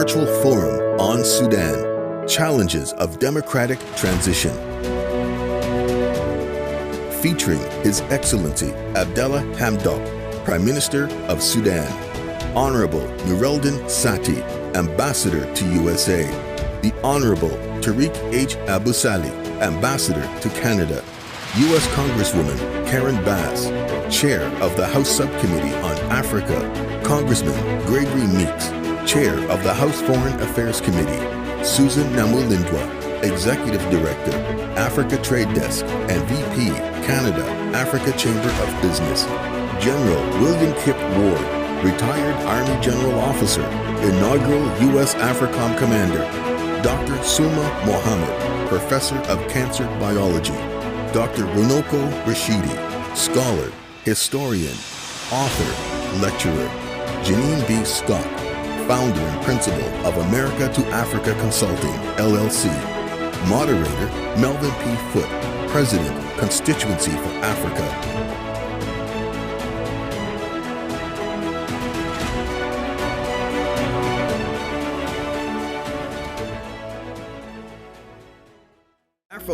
Virtual Forum on Sudan, Challenges of Democratic Transition. Featuring His Excellency Abdallah Hamdok, Prime Minister of Sudan, Honorable Nureldin Sati, Ambassador to USA, the Honorable Tariq H. Abu Salih, Ambassador to Canada, U.S. Congresswoman Karen Bass, Chair of the House Subcommittee on Africa, Congressman Gregory Meeks, Chair of the House Foreign Affairs Committee, Susan Namulindwa, Executive Director, Africa Trade Desk, and VP, Canada, Africa Chamber of Business, General William Kip Ward, Retired Army General Officer, Inaugural U.S. AFRICOM Commander, Dr. Suma Mohammed, Professor of Cancer Biology, Dr. Runoko Rashidi, Scholar, Historian, Author, Lecturer, Janine B. Scott, Founder and Principal of America to Africa Consulting, LLC, Moderator, Melvin P. Foote, President, Constituency for Africa.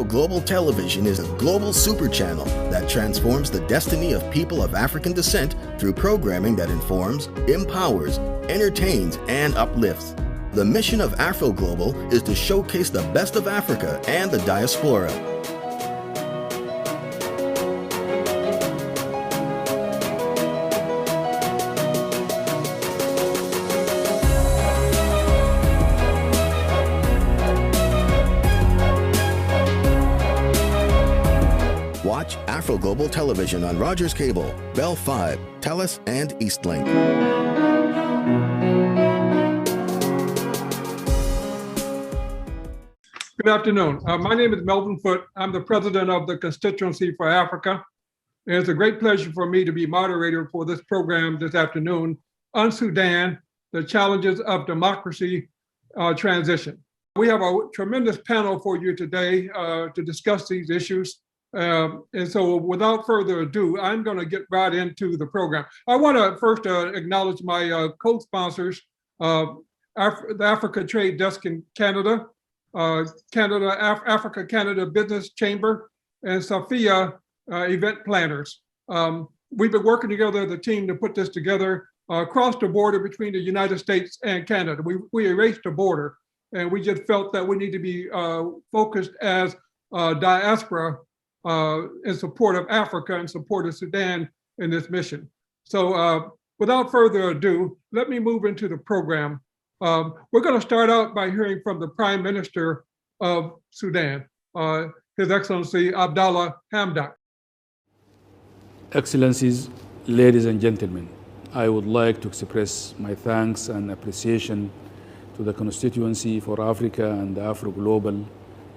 Global Television is a global super channel that transforms the destiny of people of African descent through programming that informs, empowers, entertains, and uplifts. The mission of Afro Global is to showcase the best of Africa and the diaspora. Watch Afro Global Television on Rogers Cable, Bell 5, TELUS, and Eastlink. Good afternoon. My name is Melvin Foote. I'm the president of the Constituency for Africa. And it's a great pleasure for me to be moderator for this program this afternoon on Sudan, the challenges of democracy transition. We have a tremendous panel for you today to discuss these issues. And so without further ado, I'm going to get right into the program. I want to first acknowledge my co-sponsors, the Africa Trade Desk in Canada, Africa Canada Business Chamber, and Sophia Event Planners. We've been working together as a team to put this together across the border between the United States and Canada. We erased the border, and we just felt that we need to be focused as diaspora in support of Africa and support of Sudan in this mission. So without further ado, let me move into the program. We're going to start out by hearing from the Prime Minister of Sudan, His Excellency Abdallah Hamdok. Excellencies, ladies and gentlemen, I would like to express my thanks and appreciation to the Constituency for Africa and Afro Global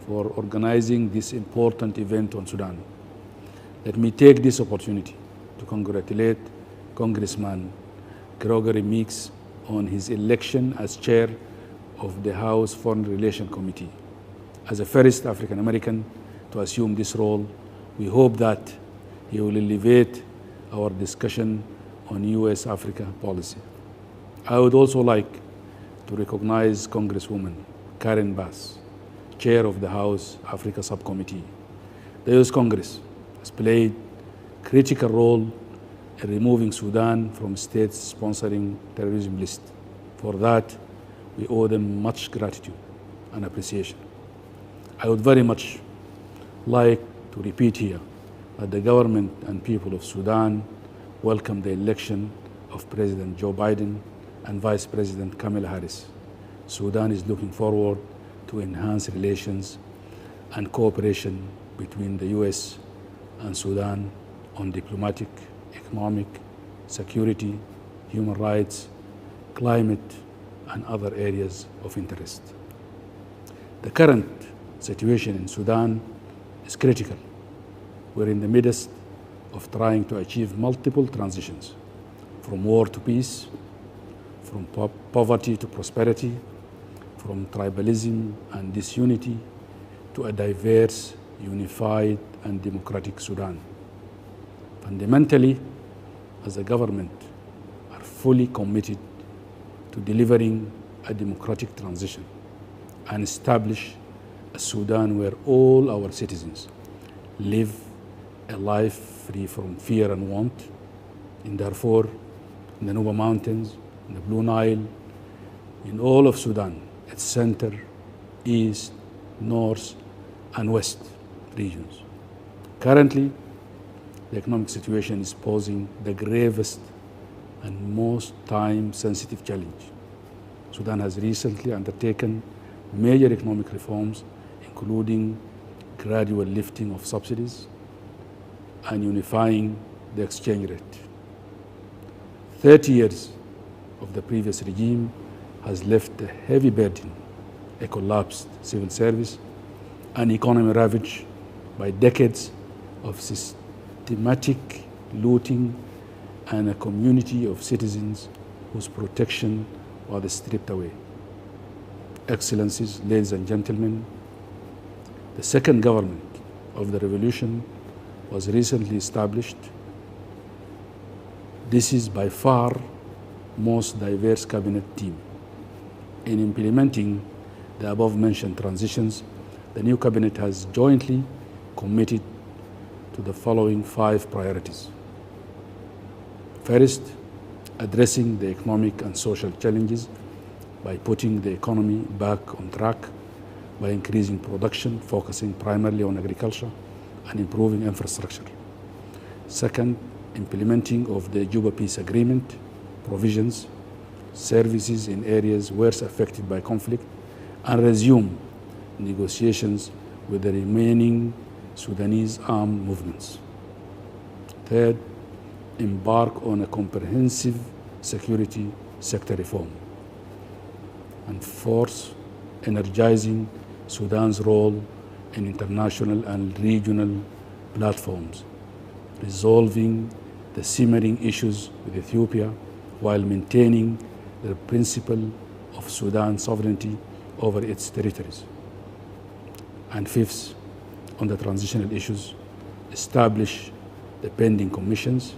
for organizing this important event on Sudan. Let me take this opportunity to congratulate Congressman Gregory Meeks on his election as chair of the House Foreign Relations Committee. As the first African American to assume this role, we hope that he will elevate our discussion on U.S.-Africa policy. I would also like to recognize Congresswoman Karen Bass, chair of the House Africa Subcommittee. The U.S. Congress has played a critical role in removing Sudan from states sponsoring terrorism list. For that, we owe them much gratitude and appreciation. I would very much like to repeat here that the government and people of Sudan welcome the election of President Joe Biden and Vice President Kamala Harris. Sudan is looking forward to enhance relations and cooperation between the U.S. and Sudan on diplomatic, economic, security, human rights, climate, and other areas of interest. The current situation in Sudan is critical. We're in the midst of trying to achieve multiple transitions, from war to peace, from poverty to prosperity, from tribalism and disunity to a diverse, unified, and democratic Sudan. Fundamentally, as a government, are fully committed to delivering a democratic transition and establish a Sudan where all our citizens live a life free from fear and want in Darfur, in the Nuba Mountains, in the Blue Nile, in all of Sudan, its center, east, north, and west regions. Currently, the economic situation is posing the gravest and most time-sensitive challenge. Sudan has recently undertaken major economic reforms, including gradual lifting of subsidies and unifying the exchange rate. 30 years of the previous regime has left a heavy burden, a collapsed civil service, an economy ravaged by decades of systematic looting, and a community of citizens whose protection was stripped away. Excellencies, ladies and gentlemen, the second government of the revolution was recently established. This is by far most diverse cabinet team. In implementing the above-mentioned transitions, the new cabinet has jointly committed to the following 5 priorities. First, addressing the economic and social challenges by putting the economy back on track, by increasing production, focusing primarily on agriculture, and improving infrastructure. Second, implementing of the Juba Peace Agreement provisions, services in areas worst affected by conflict, and resume negotiations with the remaining Sudanese armed movements. Third, embark on a comprehensive security sector reform. And fourth, energizing Sudan's role in international and regional platforms, resolving the simmering issues with Ethiopia while maintaining the principle of Sudan's sovereignty over its territories. And fifth, on the transitional issues, establish the pending commissions,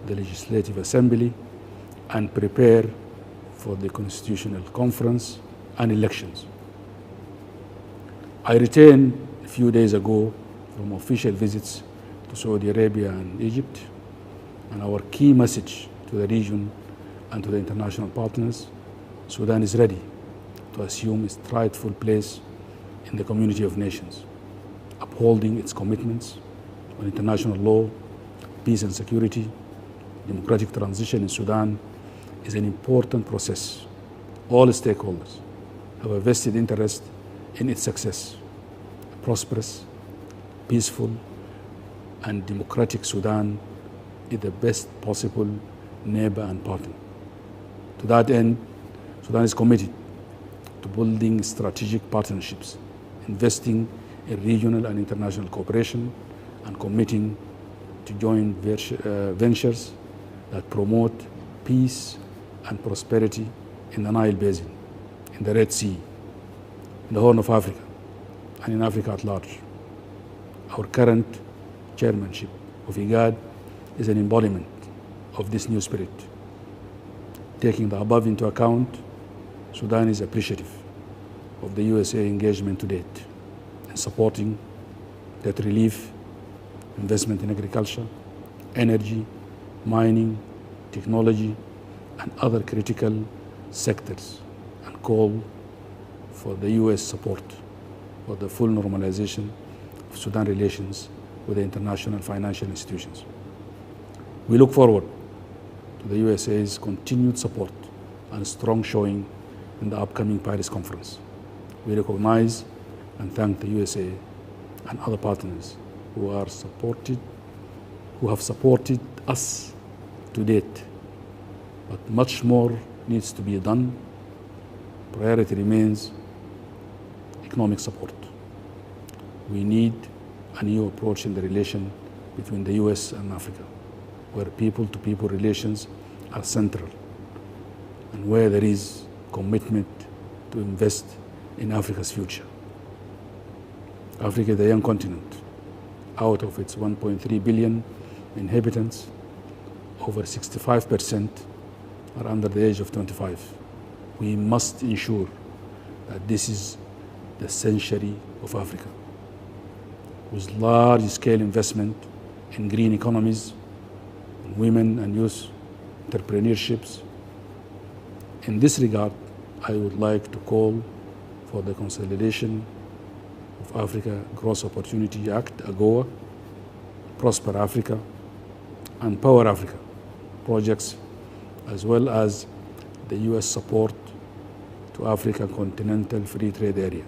the Legislative Assembly, and prepare for the Constitutional Conference and elections. I returned a few days ago from official visits to Saudi Arabia and Egypt, and our key message to the region and to the international partners: Sudan is ready to assume its rightful place in the community of nations, upholding its commitments on international law, peace and security. Democratic transition in Sudan is an important process. All stakeholders have a vested interest in its success. A prosperous, peaceful, and democratic Sudan is the best possible neighbor and partner. To that end, Sudan is committed to building strategic partnerships, investing in regional and international cooperation, and committing to joint ventures that promote peace and prosperity in the Nile Basin, in the Red Sea, in the Horn of Africa, and in Africa at large. Our current chairmanship of IGAD is an embodiment of this new spirit. Taking the above into account, Sudan is appreciative of the USA engagement to date in supporting debt relief, investment in agriculture, energy, mining, technology, and other critical sectors, and call for the U.S. support for the full normalization of Sudan relations with the international financial institutions. We look forward to the USA's continued support and strong showing in the upcoming Paris conference. We recognize and thank the USA and other partners who have supported us to date, but much more needs to be done. Priority remains economic support. We need a new approach in the relation between the US and Africa, where people-to-people relations are central, and where there is commitment to invest in Africa's future. Africa is a young continent. Out of its 1.3 billion inhabitants, over 65% are under the age of 25. We must ensure that this is the century of Africa, with large-scale investment in green economies, in women and youth entrepreneurships. In this regard, I would like to call for the consolidation of Africa Growth Opportunity Act, AGOA, Prosper Africa, and Power Africa projects, as well as the U.S. support to African Continental Free Trade Area.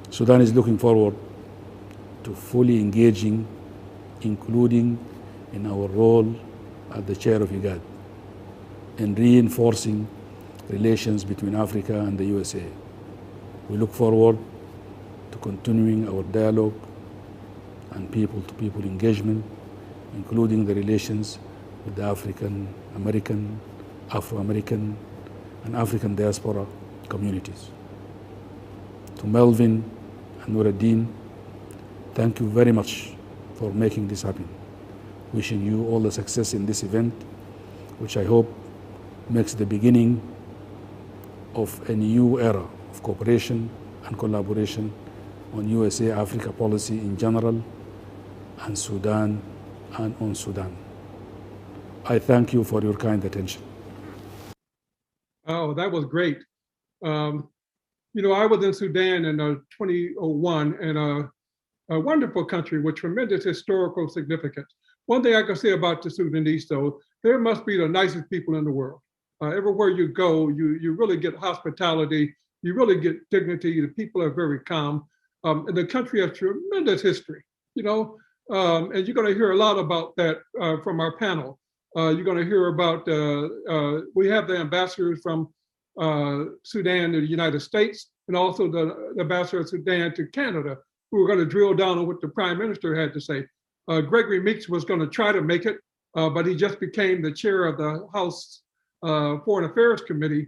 Sudan is looking forward to fully engaging, including in our role as the chair of IGAD, in reinforcing relations between Africa and the USA. We look forward to continuing our dialogue and people-to-people engagement, including the relations with the African American, Afro-American, and African diaspora communities. To Melvin and Nuruddin, thank you very much for making this happen. Wishing you all the success in this event, which I hope makes the beginning of a new era of cooperation and collaboration on USA-Africa policy in general, and Sudan and on Sudan. I thank you for your kind attention. Oh, that was great. You know, I was in Sudan in 2001, and a wonderful country with tremendous historical significance. One thing I can say about the Sudanese, though, they must be the nicest people in the world. Everywhere you go, you really get hospitality, you really get dignity, the people are very calm. And the country has tremendous history, you know, and you're going to hear a lot about that from our panel. You're going to hear about, we have the ambassadors from Sudan to the United States, and also the ambassador of Sudan to Canada, who are going to drill down on what the Prime Minister had to say. Gregory Meeks was going to try to make it, but he just became the chair of the House Foreign Affairs Committee.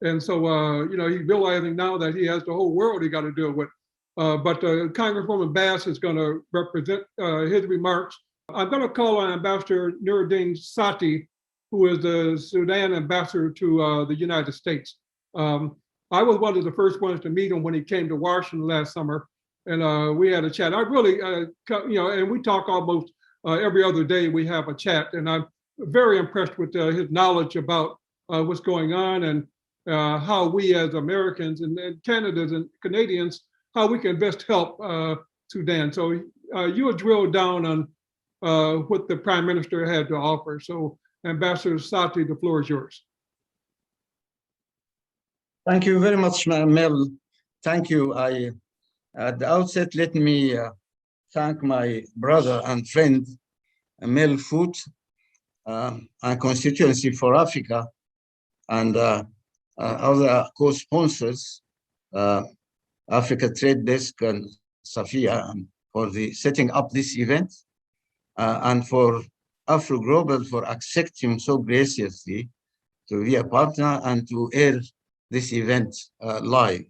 And so, you know, he's realizing now that he has the whole world he got to deal with. But Congresswoman Bass is going to represent his remarks. I'm going to call on Ambassador Nuruddin Sati, who is the Sudan ambassador to the United States. I was one of the first ones to meet him when he came to Washington last summer, and we had a chat. I really, you know, and we talk almost every other day. We have a chat, and I'm very impressed with his knowledge about what's going on and how we as Americans and Canadians and Canadians, how we can best help Sudan. So you will drill down on what the Prime Minister had to offer. So Ambassador Sati, the floor is yours. Thank you very much, Mel. Thank you. At the outset, let me thank my brother and friend, Mel Foot, and Constituency for Africa, and other co-sponsors, Africa Trade Desk and Safia, for the setting up this event, and for Afro Global for accepting so graciously to be a partner and to air this event live.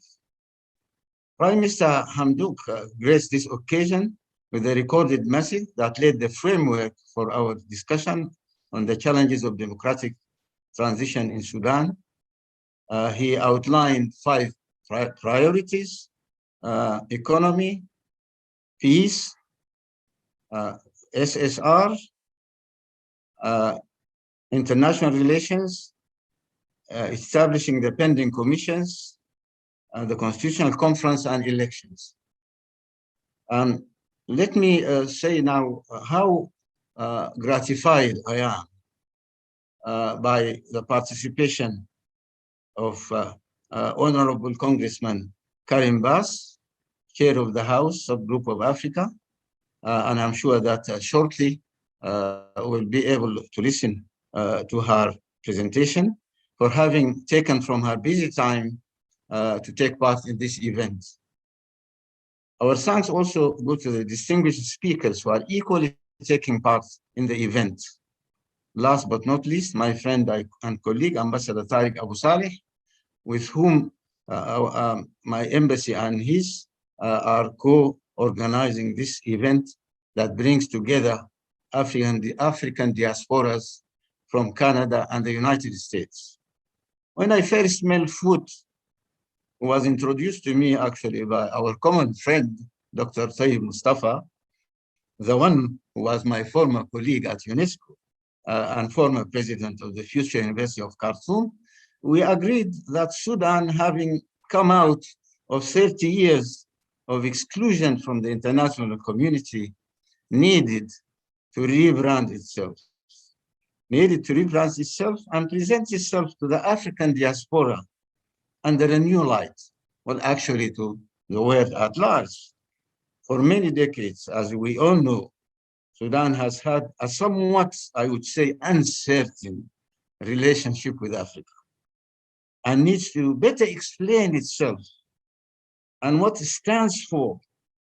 Prime Minister Hamdok graced this occasion with a recorded message that laid the framework for our discussion on the challenges of democratic transition in Sudan. He outlined 5 priorities: economy, peace, SSR, international relations, establishing the pending commissions, the Constitutional Conference, and elections. Let me say now how gratified I am by the participation of Honorable Congressman Karim Bass, Chair of the House Subgroup of Africa, and I'm sure that shortly we'll be able to listen to her presentation, for having taken from her busy time to take part in this event. Our thanks also go to the distinguished speakers who are equally taking part in the event. Last but not least, my friend and colleague, Ambassador Tariq Abu Saleh, with whom my embassy and his are co-organizing this event that brings together the African diasporas from Canada and the United States. When I first smelled food, was introduced to me actually by our common friend, Dr. Tayyib Mustafa, the one who was my former colleague at UNESCO and former president of the Future University of Khartoum. We agreed that Sudan, having come out of 30 years of exclusion from the international community, needed to rebrand itself, and present itself to the African diaspora under a new light, well, actually to the world at large. For many decades, as we all know, Sudan has had a somewhat, I would say, uncertain relationship with Africa and needs to better explain itself and what it stands for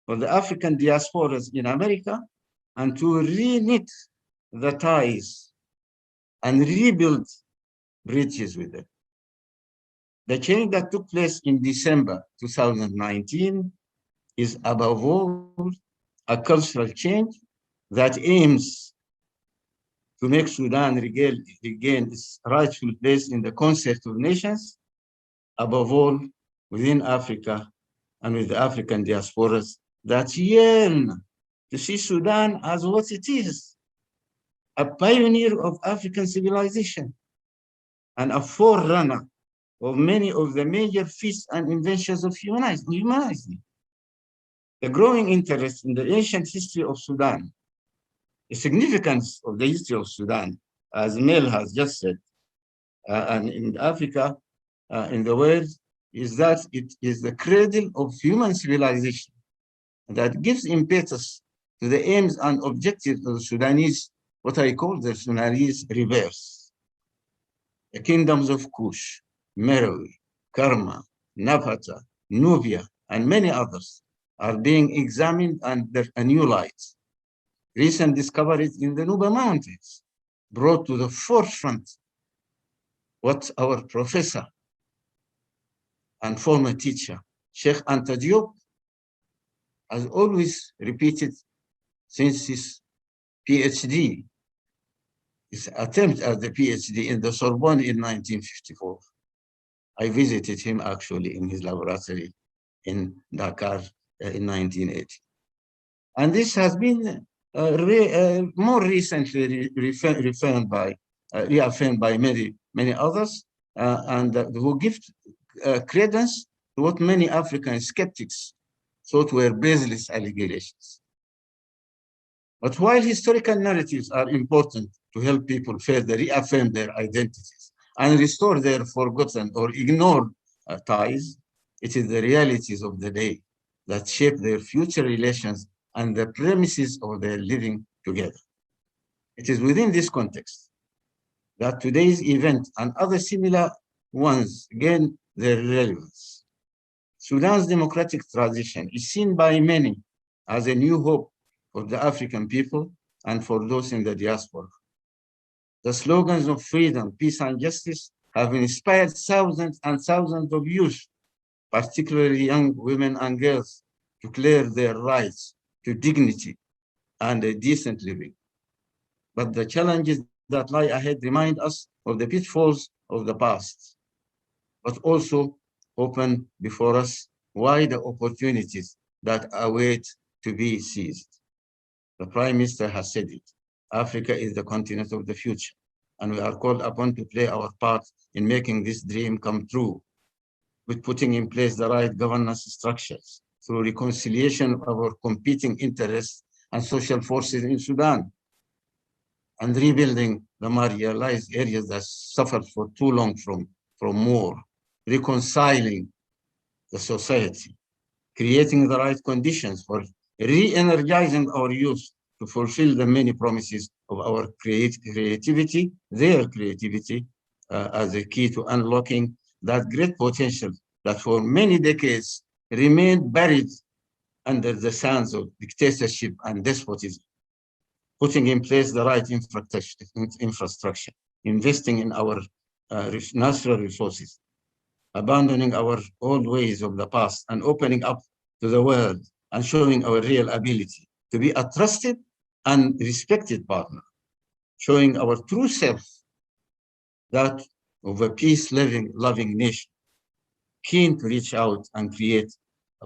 the African diasporas in America, and to re-knit the ties and rebuild bridges with them. The change that took place in December 2019 is above all a cultural change that aims to make Sudan regain its rightful place in the concert of nations, above all within Africa and with the African diasporas that yearn to see Sudan as what it is, a pioneer of African civilization and a forerunner of many of the major feats and inventions of humanity. The growing interest in the ancient history of Sudan, the significance of the history of Sudan, as Mel has just said, and in Africa, in the world, is that it is the cradle of human civilization that gives impetus to the aims and objectives of the Sudanese, what I call the Sudanese reverse. The kingdoms of Kush, Meroe, Kerma, Napata, Nubia, and many others are being examined under a new light. Recent discoveries in the Nuba Mountains brought to the forefront what our professor and former teacher, Sheikh Anta Diop, has always repeated since his PhD, his attempt at the PhD in the Sorbonne in 1954. I visited him actually in his laboratory in Dakar in 1980. And this has been more recently reaffirmed by many others, and who give credence to what many African skeptics thought were baseless allegations. But while historical narratives are important to help people further reaffirm their identities and restore their forgotten or ignored ties, it is the realities of the day that shape their future relations and the premises of their living together. It is within this context that today's event and other similar ones gain their relevance. Sudan's democratic transition is seen by many as a new hope for the African people and for those in the diaspora. The slogans of freedom, peace, and justice have inspired thousands and thousands of youth, particularly young women and girls, to claim their rights to dignity and a decent living. But the challenges that lie ahead remind us of the pitfalls of the past, but also open before us wider opportunities that await to be seized. The Prime Minister has said it. Africa is the continent of the future, and we are called upon to play our part in making this dream come true, with putting in place the right governance structures through reconciliation of our competing interests and social forces in Sudan, and rebuilding the marginalized areas that suffered for too long from war, reconciling the society, creating the right conditions for re-energizing our youth to fulfill the many promises of our creativity, their creativity, as a key to unlocking that great potential that for many decades remained buried under the sands of dictatorship and despotism. Putting in place the right infrastructure, investing in our natural resources, abandoning our old ways of the past and opening up to the world and showing our real ability to be a trusted and respected partner, showing our true self that of a peace-loving nation, keen to reach out and create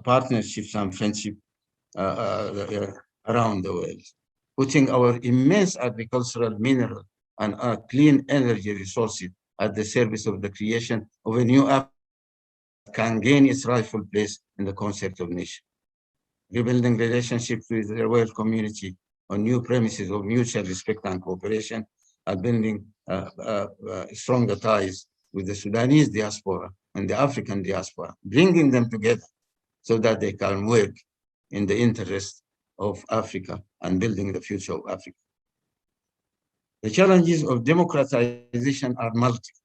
partnerships and friendship around the world, putting our immense agricultural, mineral, and clean energy resources at the service of the creation of a new Africa that can gain its rightful place in the concept of nation. Rebuilding relationships with the world community on new premises of mutual respect and cooperation, and building stronger ties with the Sudanese diaspora and the African diaspora, bringing them together so that they can work in the interest of Africa and building the future of Africa. The challenges of democratization are multiple.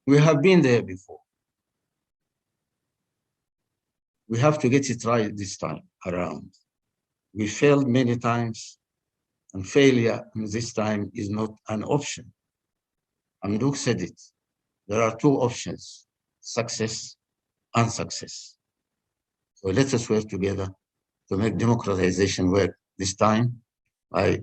We have been there before. We have to get it right this time around. We failed many times, and failure this time is not an option. Amduk said it. There are two options, success and success. So let us work together to make democratization work this time by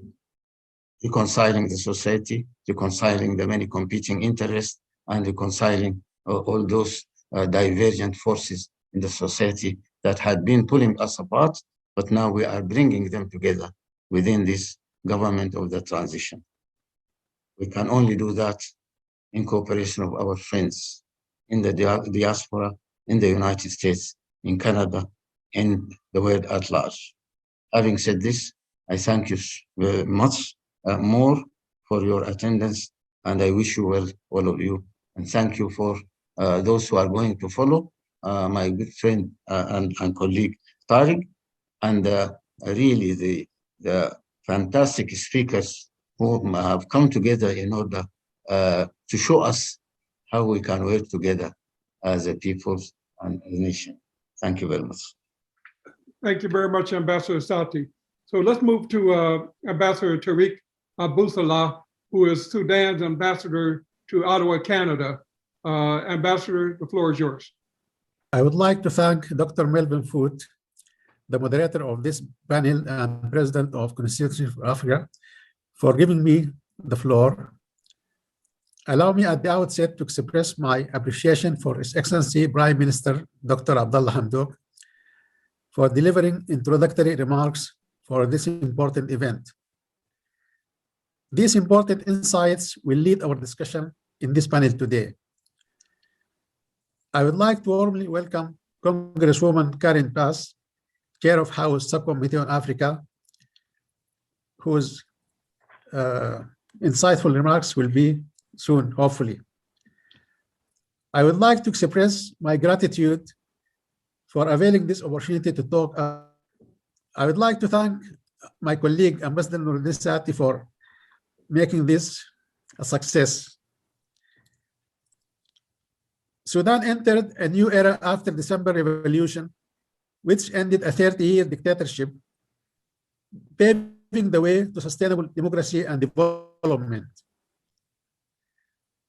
reconciling the society, reconciling the many competing interests, and reconciling all those divergent forces in the society that had been pulling us apart, but now we are bringing them together within this government of the transition. We can only do that in cooperation of our friends in the diaspora, in the United States, in Canada, in the world at large. Having said this, I thank you very much more for your attendance, and I wish you well, all of you. And thank you for those who are going to follow, my good friend and colleague Tariq, and really the fantastic speakers who have come together in order to show us how we can work together as a people and a nation. Thank you very much. Thank you very much, Ambassador Sati. So let's move to Ambassador Tariq Abousalah, who is Sudan's ambassador to Ottawa, Canada. Ambassador, the floor is yours. I would like to thank Dr. Melvin Foote, the moderator of this panel and president of Constituency for Africa, for giving me the floor. Allow me at the outset to express my appreciation for His Excellency Prime Minister Dr. Abdallah Hamdok for delivering introductory remarks for this important event. These important insights will lead our discussion in this panel today. I would like to warmly welcome Congresswoman Karen Bass, Chair of House Subcommittee on Africa, whose insightful remarks will be soon, hopefully. I would like to express my gratitude for availing this opportunity to talk. I would like to thank my colleague, Ambassador Nuruddin Sati, for making this a success. Sudan entered a new era after December Revolution, which ended a 30-year dictatorship, paving the way to sustainable democracy and development.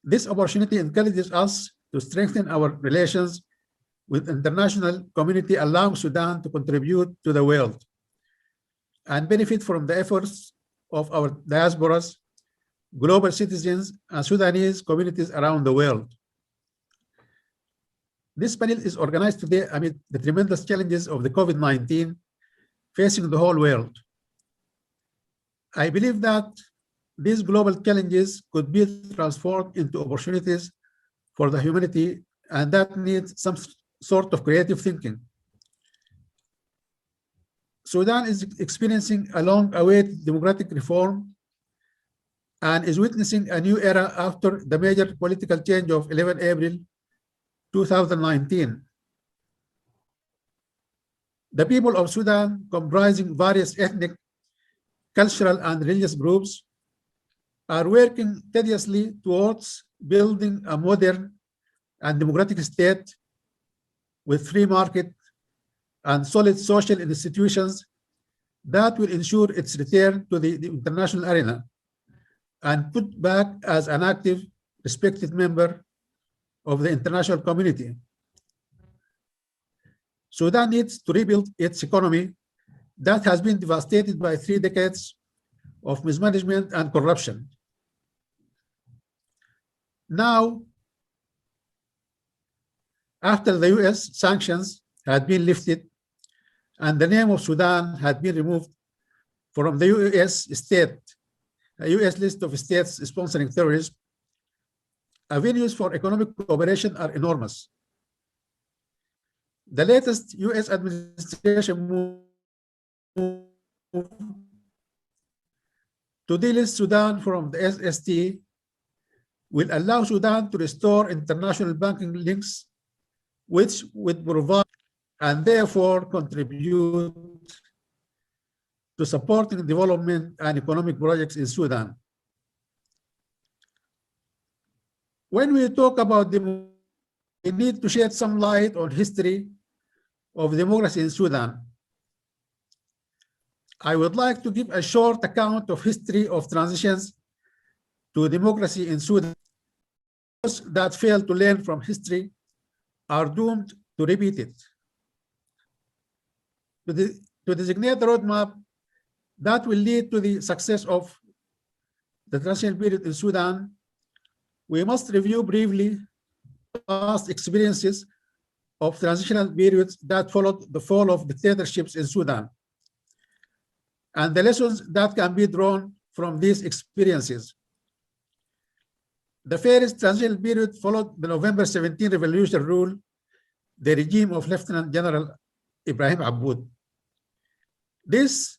This opportunity encourages us to strengthen our relations with the international community, allowing Sudan to contribute to the world and benefit from the efforts of our diasporas, global citizens, and Sudanese communities around the world. This panel is organized today amid the tremendous challenges of the COVID-19 facing the whole world. I believe that these global challenges could be transformed into opportunities for the humanity, and that needs some sort of creative thinking. Sudan is experiencing a long-awaited democratic reform and is witnessing a new era after the major political change of 11 April 2019. The people of Sudan, comprising various ethnic, cultural, and religious groups, are working tediously towards building a modern and democratic state with free market and solid social institutions that will ensure its return to the international arena and put back as an active, respected member of the international community. Sudan needs to rebuild its economy that has been devastated by 3 decades of mismanagement and corruption. Now, after the US sanctions had been lifted and the name of Sudan had been removed from the US list of states sponsoring terrorism, avenues for economic cooperation are enormous. The latest US administration move to delist Sudan from the SST will allow Sudan to restore international banking links, which would provide and therefore contribute to supporting development and economic projects in Sudan. When we talk about democracy, we need to shed some light on history of democracy in Sudan. I would like to give a short account of history of transitions to democracy in Sudan. Those that fail to learn from history are doomed to repeat it. To designate the roadmap that will lead to the success of the transition period in Sudan, we must review briefly past experiences of transitional periods that followed the fall of dictatorships in Sudan, and the lessons that can be drawn from these experiences. The first transitional period followed the November 17 revolution rule, the regime of Lieutenant General Ibrahim Aboud. This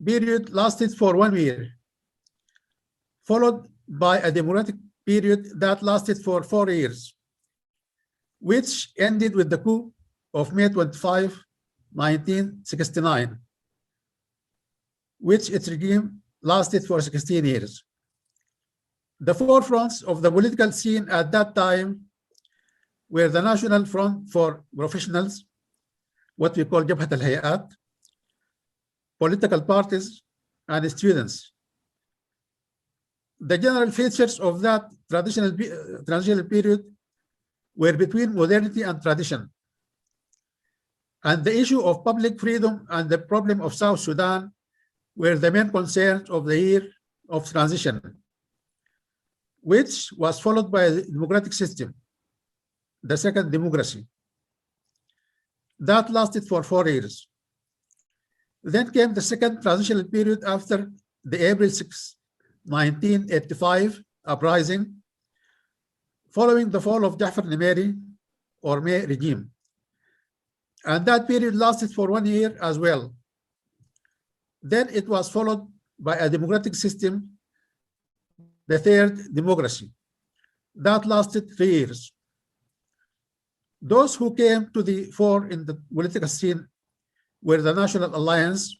period lasted for 1 year, followed by a democratic period that lasted for 4 years, which ended with the coup of May 25, 1969, which its regime lasted for 16 years. The forefronts of the political scene at that time were the National Front for Professionals, what we call Jabhat al-Hayat, political parties, and students. The general features of that transitional period were between modernity and tradition. And the issue of public freedom and the problem of South Sudan were the main concerns of the year of transition, which was followed by a democratic system, the second democracy. That lasted for 4 years. Then came the second transitional period after the April 6, 1985 uprising, following the fall of Jafar Nimeri or May regime. And that period lasted for 1 year as well. Then it was followed by a democratic system, the third democracy. That lasted 3 years. Those who came to the fore in the political scene were the National Alliance,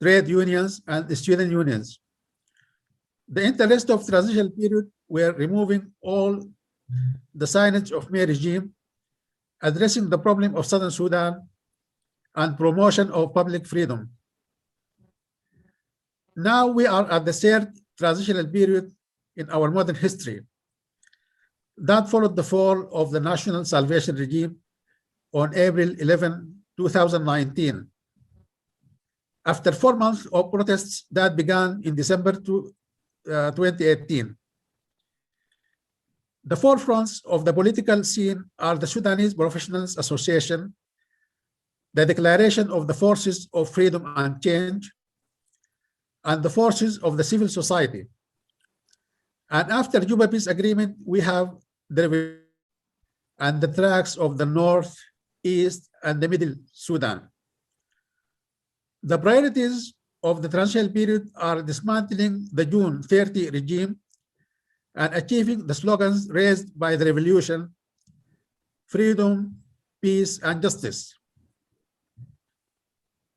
trade unions, and the student unions. The interest of transitional period were removing all the signage of May regime, addressing the problem of Southern Sudan, and promotion of public freedom. Now we are at the third transitional period in our modern history. That followed the fall of the National Salvation Regime on April 11, 2019. After 4 months of protests that began in December 2018. The forefronts of the political scene are the Sudanese Professionals Association, the Declaration of the Forces of Freedom and Change, and the forces of the civil society. And after Juba Peace Agreement, we have the and the tracks of the North, East, and the Middle Sudan. The priorities of the transitional period are dismantling the June 30 regime and achieving the slogans raised by the revolution: freedom, peace, and justice.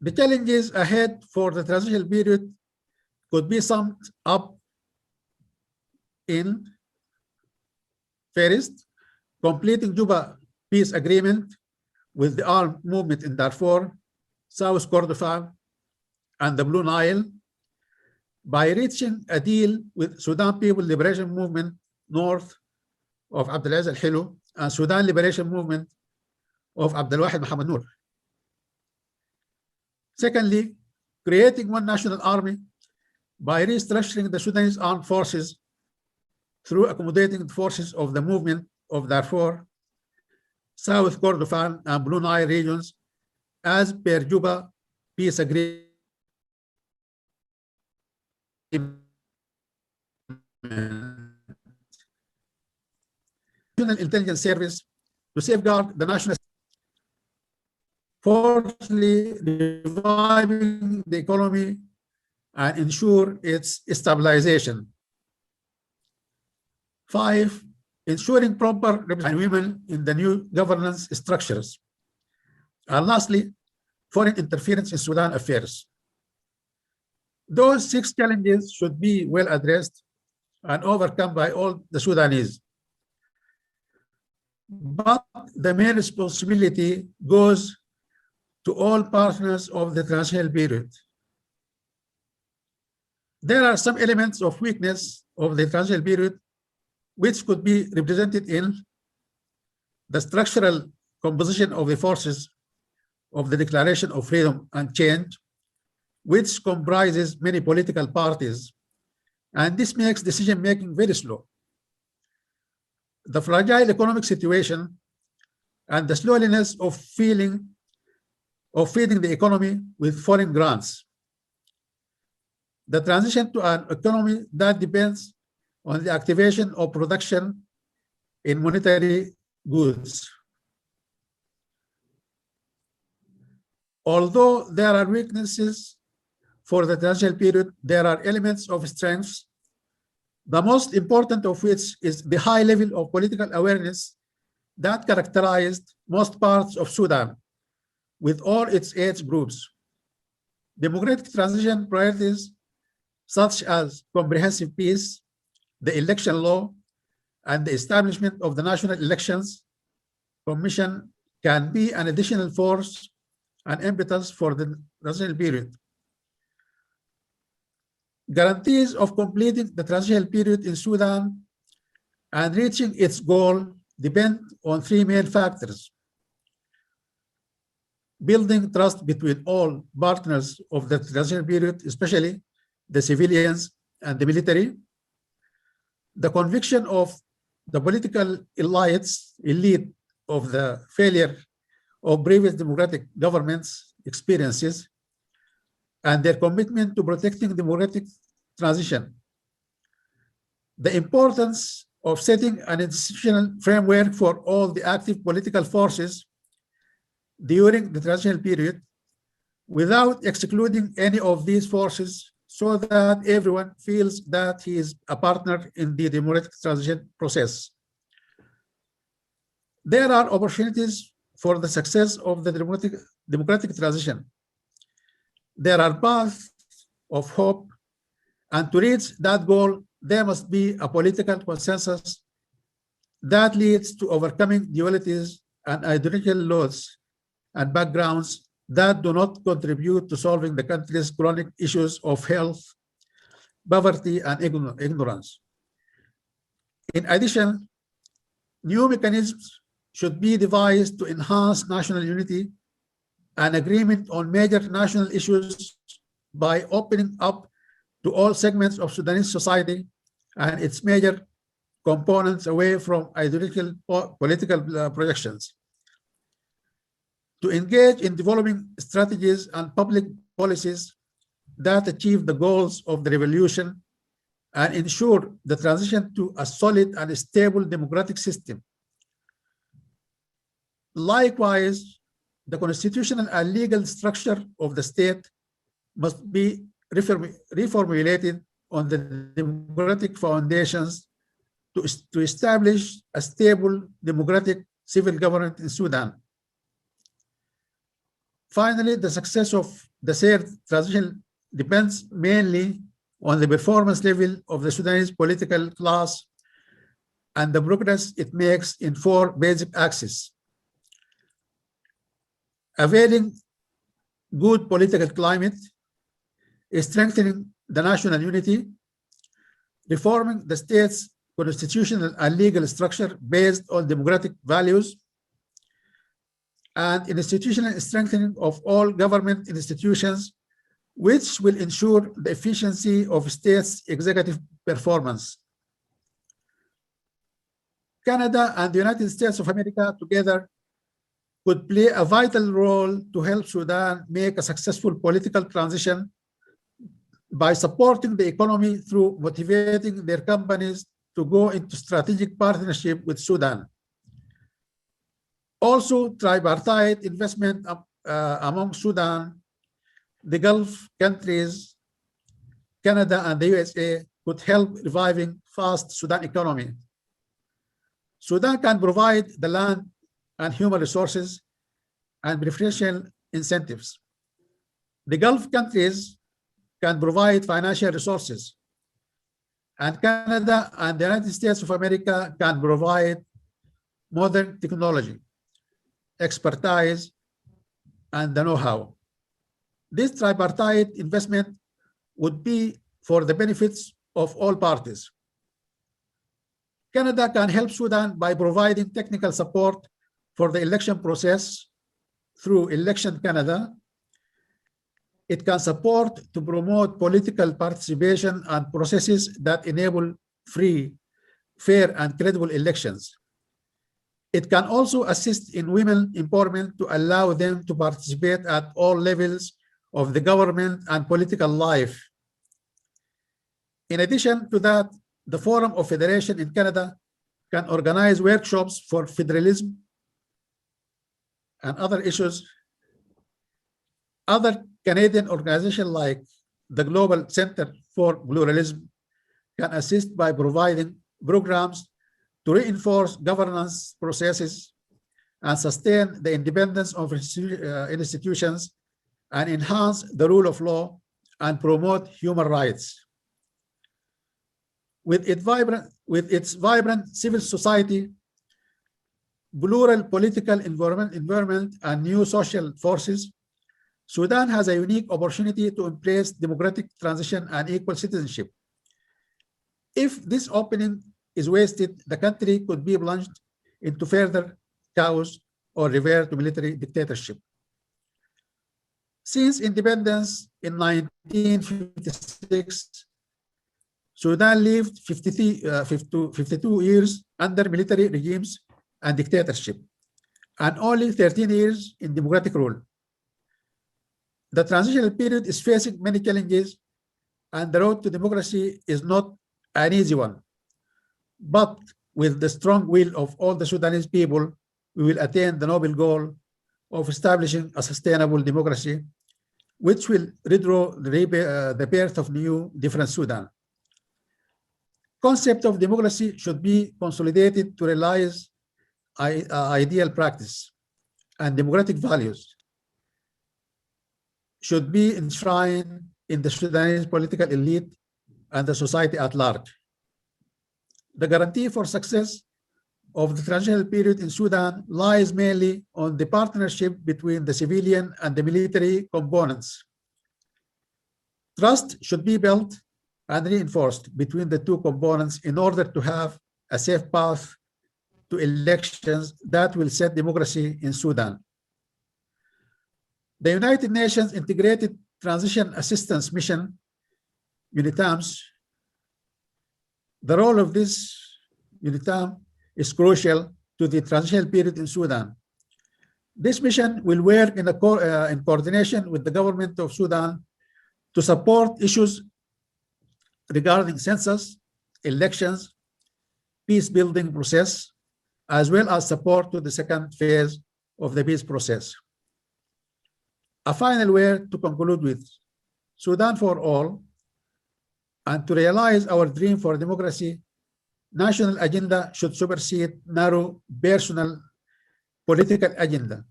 The challenges ahead for the transitional period could be summed up in: first, completing Juba Peace Agreement with the armed movement in Darfur, South Kordofan, and the Blue Nile by reaching a deal with Sudan People Liberation Movement north of Abdelaziz Al-Helu and Sudan Liberation Movement of Abdelwahid Mohammed Noor. Secondly, creating one national army by restructuring the Sudanese armed forces through accommodating the forces of the movement of Darfur South Kordofan, and Blue Nile regions as per Juba peace agreement. National Intelligence Service to safeguard the national. Fourthly, reviving the economy and ensure its stabilization. 5, ensuring proper representation of women in the new governance structures. And lastly, foreign interference in Sudan affairs. Those 6 challenges should be well addressed and overcome by all the Sudanese. But the main responsibility goes to all partners of the transitional period. There are some elements of weakness of the transitional period which could be represented in the structural composition of the forces of the Declaration of Freedom and Change, which comprises many political parties, and this makes decision-making very slow. The fragile economic situation and the slowness of feeding the economy with foreign grants. The transition to an economy that depends on the activation of production in monetary goods. Although there are weaknesses for the transitional period, there are elements of strengths, the most important of which is the high level of political awareness that characterized most parts of Sudan with all its age groups. Democratic transition priorities such as comprehensive peace, the election law, and the establishment of the National Elections Commission can be an additional force and impetus for the transitional period. Guarantees of completing the transitional period in Sudan and reaching its goal depend on 3 main factors: building trust between all partners of the transitional period, especially the civilians and the military, the conviction of the political elite of the failure of previous democratic governments' experiences, and their commitment to protecting democratic transition. The importance of setting an institutional framework for all the active political forces during the transitional period without excluding any of these forces, so that everyone feels that he is a partner in the democratic transition process. There are opportunities for the success of the democratic transition. There are paths of hope, and to reach that goal, there must be a political consensus that leads to overcoming dualities and ideological loads and backgrounds that do not contribute to solving the country's chronic issues of health, poverty, and ignorance. In addition, new mechanisms should be devised to enhance national unity and agreement on major national issues by opening up to all segments of Sudanese society and its major components away from ideological political projections. To engage in developing strategies and public policies that achieve the goals of the revolution and ensure the transition to a solid and stable democratic system. Likewise, the constitutional and legal structure of the state must be reformulated on the democratic foundations to establish a stable democratic civil government in Sudan. Finally, the success of the third transition depends mainly on the performance level of the Sudanese political class and the progress it makes in 4 basic axes: availing good political climate, strengthening the national unity, reforming the state's constitutional and legal structure based on democratic values, and institutional strengthening of all government institutions, which will ensure the efficiency of state's executive performance. Canada and the United States of America together could play a vital role to help Sudan make a successful political transition by supporting the economy through motivating their companies to go into strategic partnership with Sudan. Also, tripartite investment among Sudan, the Gulf countries, Canada, and the USA could help reviving fast Sudan economy. Sudan can provide the land and human resources and beneficial incentives. The Gulf countries can provide financial resources, and Canada and the United States of America can provide modern technology, expertise, and the know-how. This tripartite investment would be for the benefits of all parties. Canada can help Sudan by providing technical support for the election process through Election Canada. It can support to promote political participation and processes that enable free, fair, and credible elections. It can also assist in women empowerment to allow them to participate at all levels of the government and political life. In addition to that, the Forum of Federation in Canada can organize workshops for federalism and other issues. Other Canadian organizations like the Global Center for Pluralism can assist by providing programs to reinforce governance processes and sustain the independence of institutions and enhance the rule of law and promote human rights. With its vibrant civil society, plural political environment, and new social forces, Sudan has a unique opportunity to embrace democratic transition and equal citizenship. If this opening is wasted, the country could be plunged into further chaos or revert to military dictatorship. Since independence in 1956, Sudan lived 52 years under military regimes and dictatorship, and only 13 years in democratic rule. The transitional period is facing many challenges, and the road to democracy is not an easy one. But with the strong will of all the Sudanese people, we will attain the noble goal of establishing a sustainable democracy, which will redraw the birth of new, different Sudan. Concept of democracy should be consolidated to realize ideal practice, and democratic values should be enshrined in the Sudanese political elite and the society at large. The guarantee for success of the transitional period in Sudan lies mainly on the partnership between the civilian and the military components. Trust should be built and reinforced between the two components in order to have a safe path to elections that will set democracy in Sudan. The United Nations Integrated Transition Assistance Mission, UNITAMS, the role of this UNITAM is crucial to the transitional period in Sudan. This mission will work in coordination with the government of Sudan to support issues regarding census, elections, peace-building process, as well as support to the second phase of the peace process. A final word to conclude with: Sudan for all, and to realize our dream for democracy, national agenda should supersede narrow personal political agenda.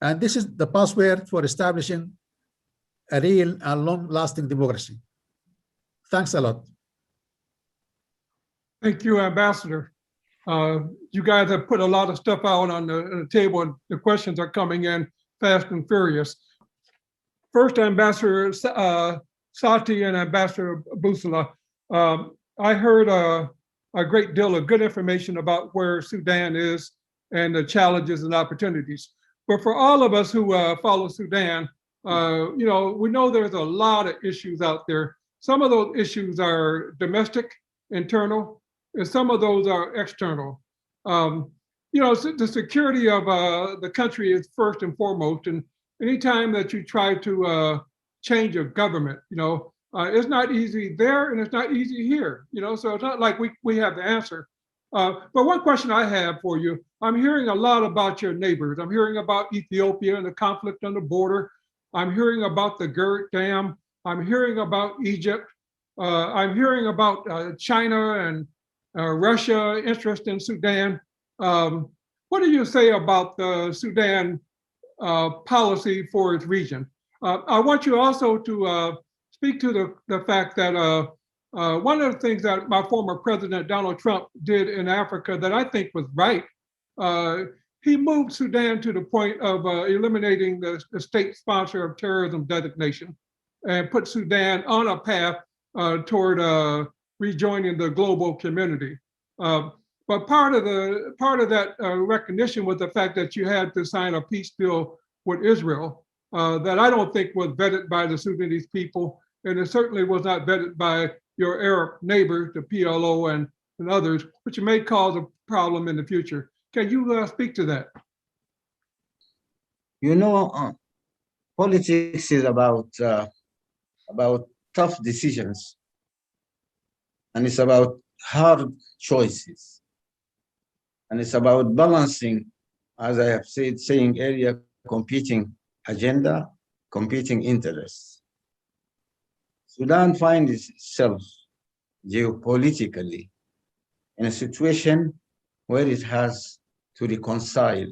And this is the password for establishing a real and long-lasting democracy. Thanks a lot. Thank you, Ambassador. You guys have put a lot of stuff out on the table, and the questions are coming in fast and furious. First, Ambassador Sati and Ambassador Busala, I heard a great deal of good information about where Sudan is and the challenges and opportunities. But for all of us who follow Sudan, we know there's a lot of issues out there. Some of those issues are domestic, internal, and some of those are external. you know, the security of the country is first and foremost. And anytime that you try to change a government, you know, it's not easy there and it's not easy here, you know, so it's not like we have the answer. But one question I have for you, I'm hearing a lot about your neighbors. I'm hearing about Ethiopia and the conflict on the border. I'm hearing about the Gerd Dam. I'm hearing about Egypt. I'm hearing about China and Russia interest in Sudan. What do you say about the Sudan policy for its region? I want you also to speak to the fact that one of the things that my former president, Donald Trump, did in Africa that I think was right, he moved Sudan to the point of eliminating the state sponsor of terrorism designation and put Sudan on a path toward rejoining the global community. But part of that recognition was the fact that you had to sign a peace deal with Israel that I don't think was vetted by the Sudanese people, and it certainly was not vetted by your Arab neighbors, the PLO and others, which may cause a problem in the future. Can you speak to that? You know, politics is about tough decisions, and it's about hard choices, and it's about balancing, as I have saying earlier, competing agenda, competing interests. Sudan finds itself geopolitically in a situation where it has to reconcile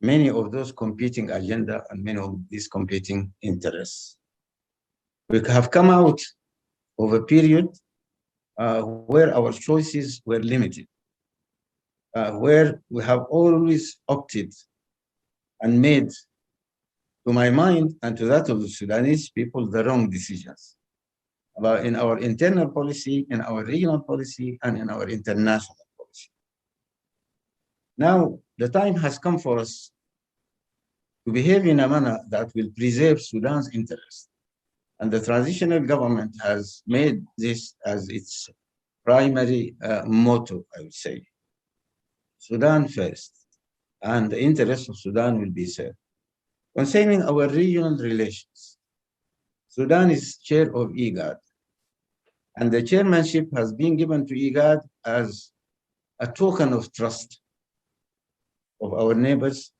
many of those competing agenda and many of these competing interests. We have come out of a period where our choices were limited, where we have always opted and made, to my mind and to that of the Sudanese people, the wrong decisions about in our internal policy, in our regional policy, and in our international policy. Now, the time has come for us to behave in a manner that will preserve Sudan's interests. And the transitional government has made this as its primary motto, I would say. Sudan first, and the interests of Sudan will be served. Concerning our regional relations, Sudan is chair of IGAD, and the chairmanship has been given to IGAD as a token of trust of our neighbors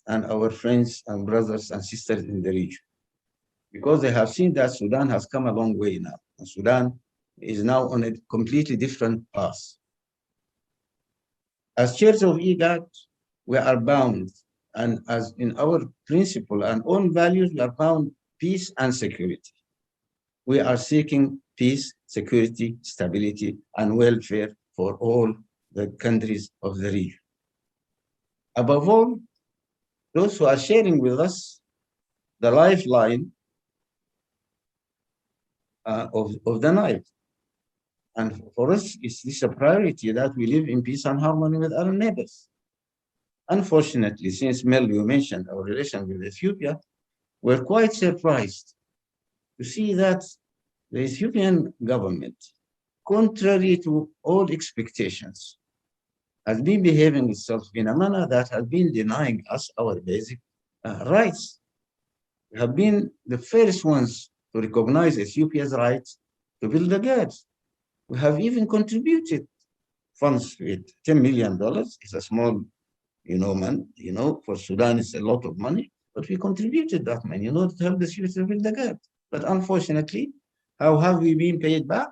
and our friends and brothers and sisters in the region, because they have seen that Sudan has come a long way now, and Sudan is now on a completely different path. As chairs of IGAD, we are bound, and as in our principle and own values, we are bound peace and security. We are seeking peace, security, stability, and welfare for all the countries of the region. Above all, those who are sharing with us the lifeline of the Nile. And for us, it's this a priority that we live in peace and harmony with our neighbors. Unfortunately, since Mel, you mentioned our relation with Ethiopia, we're quite surprised to see that the Ethiopian government, contrary to all expectations, has been behaving itself in a manner that has been denying us our basic rights. We have been the first ones to recognize Ethiopia's right to build a gate. We have even contributed funds with $10 million. It's a small, for Sudan, it's a lot of money, but we contributed that money in order to help Ethiopia to build the gate. But unfortunately, how have we been paid back?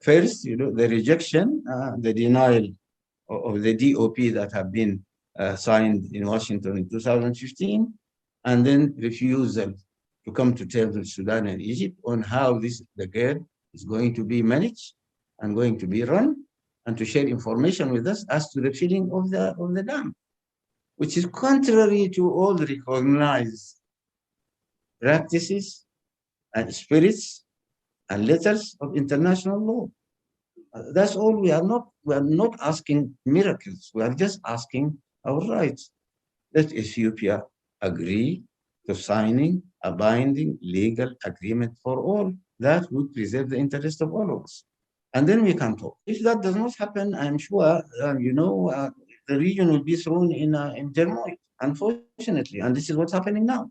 First, the rejection, the denial of the DOP that have been signed in Washington in 2015, and then refusal to come to terms with Sudan and Egypt on how the gate is going to be managed and going to be run, and to share information with us as to the filling of the dam, which is contrary to all recognized practices and spirits and letters of international law. That's all. We are not asking miracles. We are just asking our rights. Let Ethiopia agree to signing a binding legal agreement for all that would preserve the interest of all of us. and then we can talk. If that does not happen, I'm sure, the region will be thrown in turmoil, unfortunately, and this is what's happening now.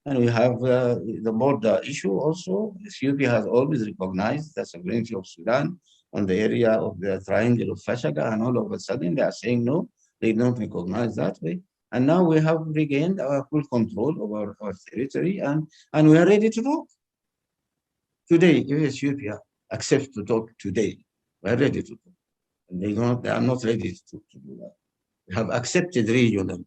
And we have the border issue also. Ethiopia has always recognized the sovereignty of Sudan on the area of the triangle of Fashaga, and all of a sudden they are saying no, they don't recognize that way. And now we have regained our full control over our territory, and we are ready to talk. Today, if Ethiopia accepts to talk today, we are ready to talk. And they are not ready to do that. We have accepted regional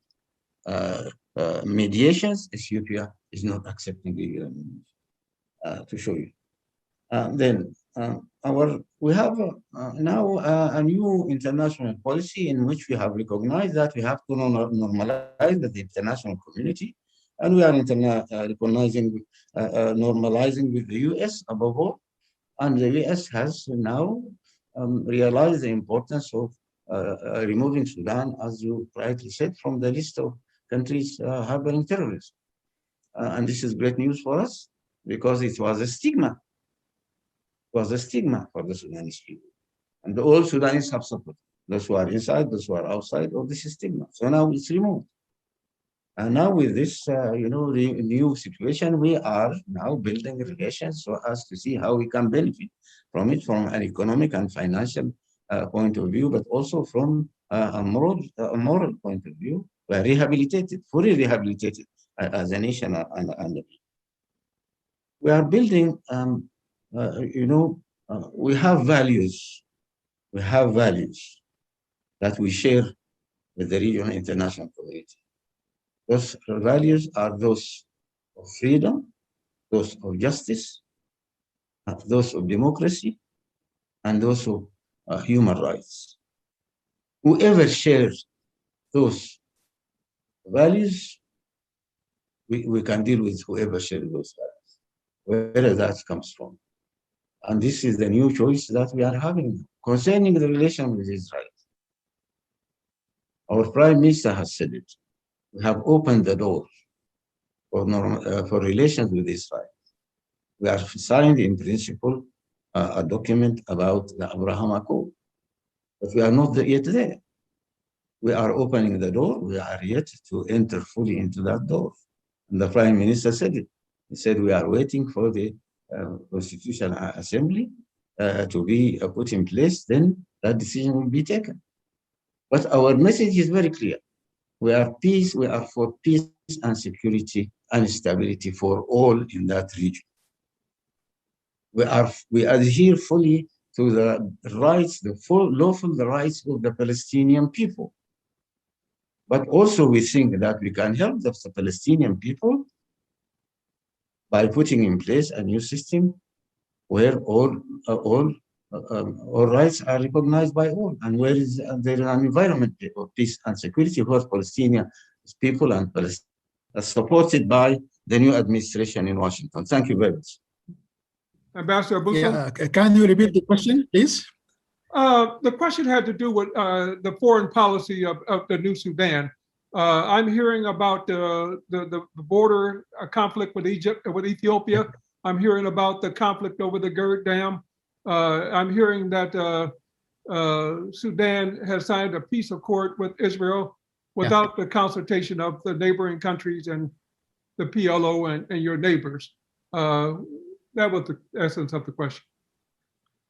mediations. Ethiopia is not accepting regional mediations, to show you. We have now a new international policy in which we have recognized that we have to normalize with the international community, and we are recognizing, normalizing with the US above all, and the US has now realized the importance of removing Sudan, as you rightly said, from the list of countries harboring terrorism. And this is great news for us, because it was a stigma. It was a stigma for the Sudanese people. And all Sudanese have suffered. Those who are inside, those who are outside of this stigma. So now it's removed. And now with this, new situation, we are now building relations so as to see how we can benefit from it from an economic and financial point of view, but also from a moral point of view. We are rehabilitated, fully rehabilitated as a nation and we are building. We have values. We have values that we share with the regional international community. Those values are those of freedom, those of justice, those of democracy, and those of human rights. Whoever shares those values, we can deal with whoever shares those values, wherever that comes from. And this is the new choice that we are having concerning the relation with Israel. Our Prime Minister has said it. We have opened the door for relations with Israel. We have signed in principle a document about the Abraham Accord, but we are not yet there. We are opening the door. We are yet to enter fully into that door. And the Prime Minister said it. He said we are waiting for the Constitutional Assembly to be put in place, then that decision will be taken. But our message is very clear. We are for peace and security and stability for all in that region. We adhere fully to the rights, the full lawful rights of the Palestinian people. But also we think that we can help the Palestinian people by putting in place a new system where all rights are recognized by all, and where there is an environment of peace and security for Palestinian people and Palestine, supported by the new administration in Washington. Thank you very much. Ambassador Busso? Yeah, can you repeat the question, please? The question had to do with the foreign policy of the new Sudan. I'm hearing about the border conflict with Ethiopia. I'm hearing about the conflict over the Gerd Dam. I'm hearing that Sudan has signed a peace accord with Israel without the consultation of the neighboring countries and the PLO and your neighbors. That was the essence of the question.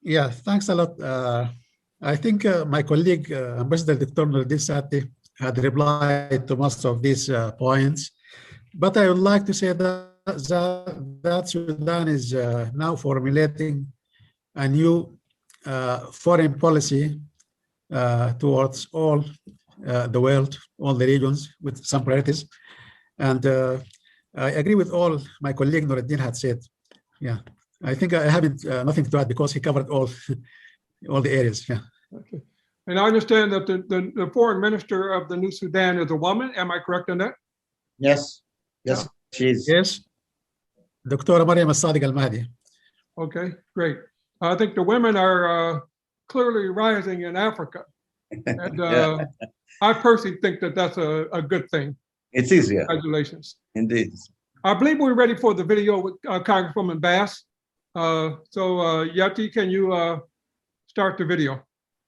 Yeah, thanks a lot. I think my colleague, Ambassador Dr. Nuruddin Sati, had replied to most of these points, but I would like to say that Sudan is now formulating a new foreign policy towards all the world, all the regions, with some priorities. And I agree with all my colleague Nuruddin had said. Yeah, I think I haven't nothing to add because he covered all the areas. Yeah. Okay. And I understand that the foreign minister of the new Sudan is a woman. Am I correct on that? Yes. Yes, she is. Yes. Dr. Mariam Al-Sadiq Al-Mahdi. Okay, great. I think the women are clearly rising in Africa. And I personally think that that's a good thing. It is, yeah. Congratulations. Indeed. I believe we're ready for the video with Congresswoman Bass. So Yati, can you start the video.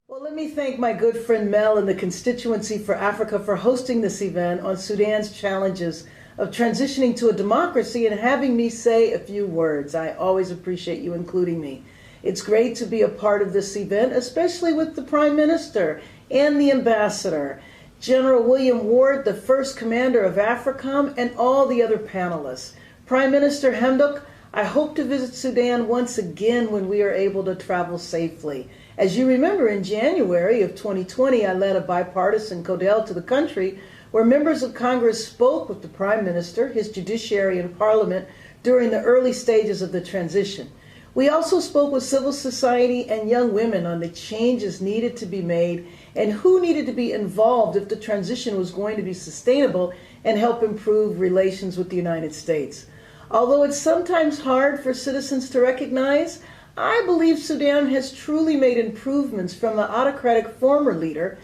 Well, let me thank my good friend Mel and the Constituency for Africa for hosting this event on Sudan's challenges of transitioning to a democracy and having me say a few words. I always appreciate you including me. It's great to be a part of this event, especially with the Prime Minister and the Ambassador, General William Ward, the first commander of AFRICOM, and all the other panelists. Prime Minister Hamdok, I hope to visit Sudan once again when we are able to travel safely. As you remember, in January of 2020, I led a bipartisan CODEL to the country where members of Congress spoke with the Prime Minister, his judiciary, and Parliament during the early stages of the transition. We also spoke with civil society and young women on the changes needed to be made and who needed to be involved if the transition was going to be sustainable and help improve relations with the United States. Although it's sometimes hard for citizens to recognize, I believe Sudan has truly made improvements from the autocratic former leader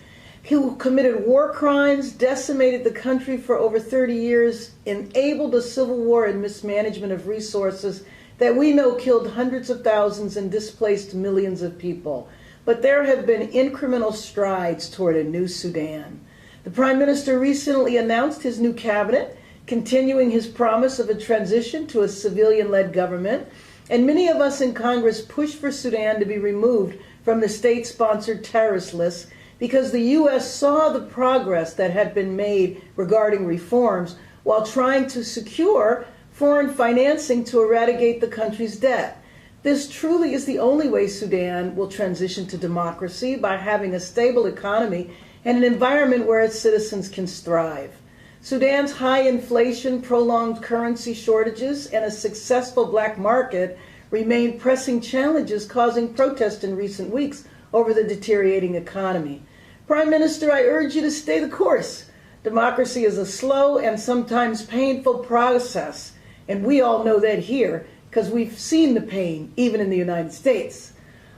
who committed war crimes, decimated the country for over 30 years, enabled a civil war and mismanagement of resources that we know killed hundreds of thousands and displaced millions of people. But there have been incremental strides toward a new Sudan. The Prime Minister recently announced his new cabinet, continuing his promise of a transition to a civilian-led government, and many of us in Congress pushed for Sudan to be removed from the state-sponsored terrorist list because the U.S. saw the progress that had been made regarding reforms while trying to secure foreign financing to eradicate the country's debt. This truly is the only way Sudan will transition to democracy, by having a stable economy and an environment where its citizens can thrive. Sudan's high inflation, prolonged currency shortages, and a successful black market remain pressing challenges causing protests in recent weeks over the deteriorating economy. Prime Minister, I urge you to stay the course. Democracy is a slow and sometimes painful process, and we all know that here because we've seen the pain even in the United States.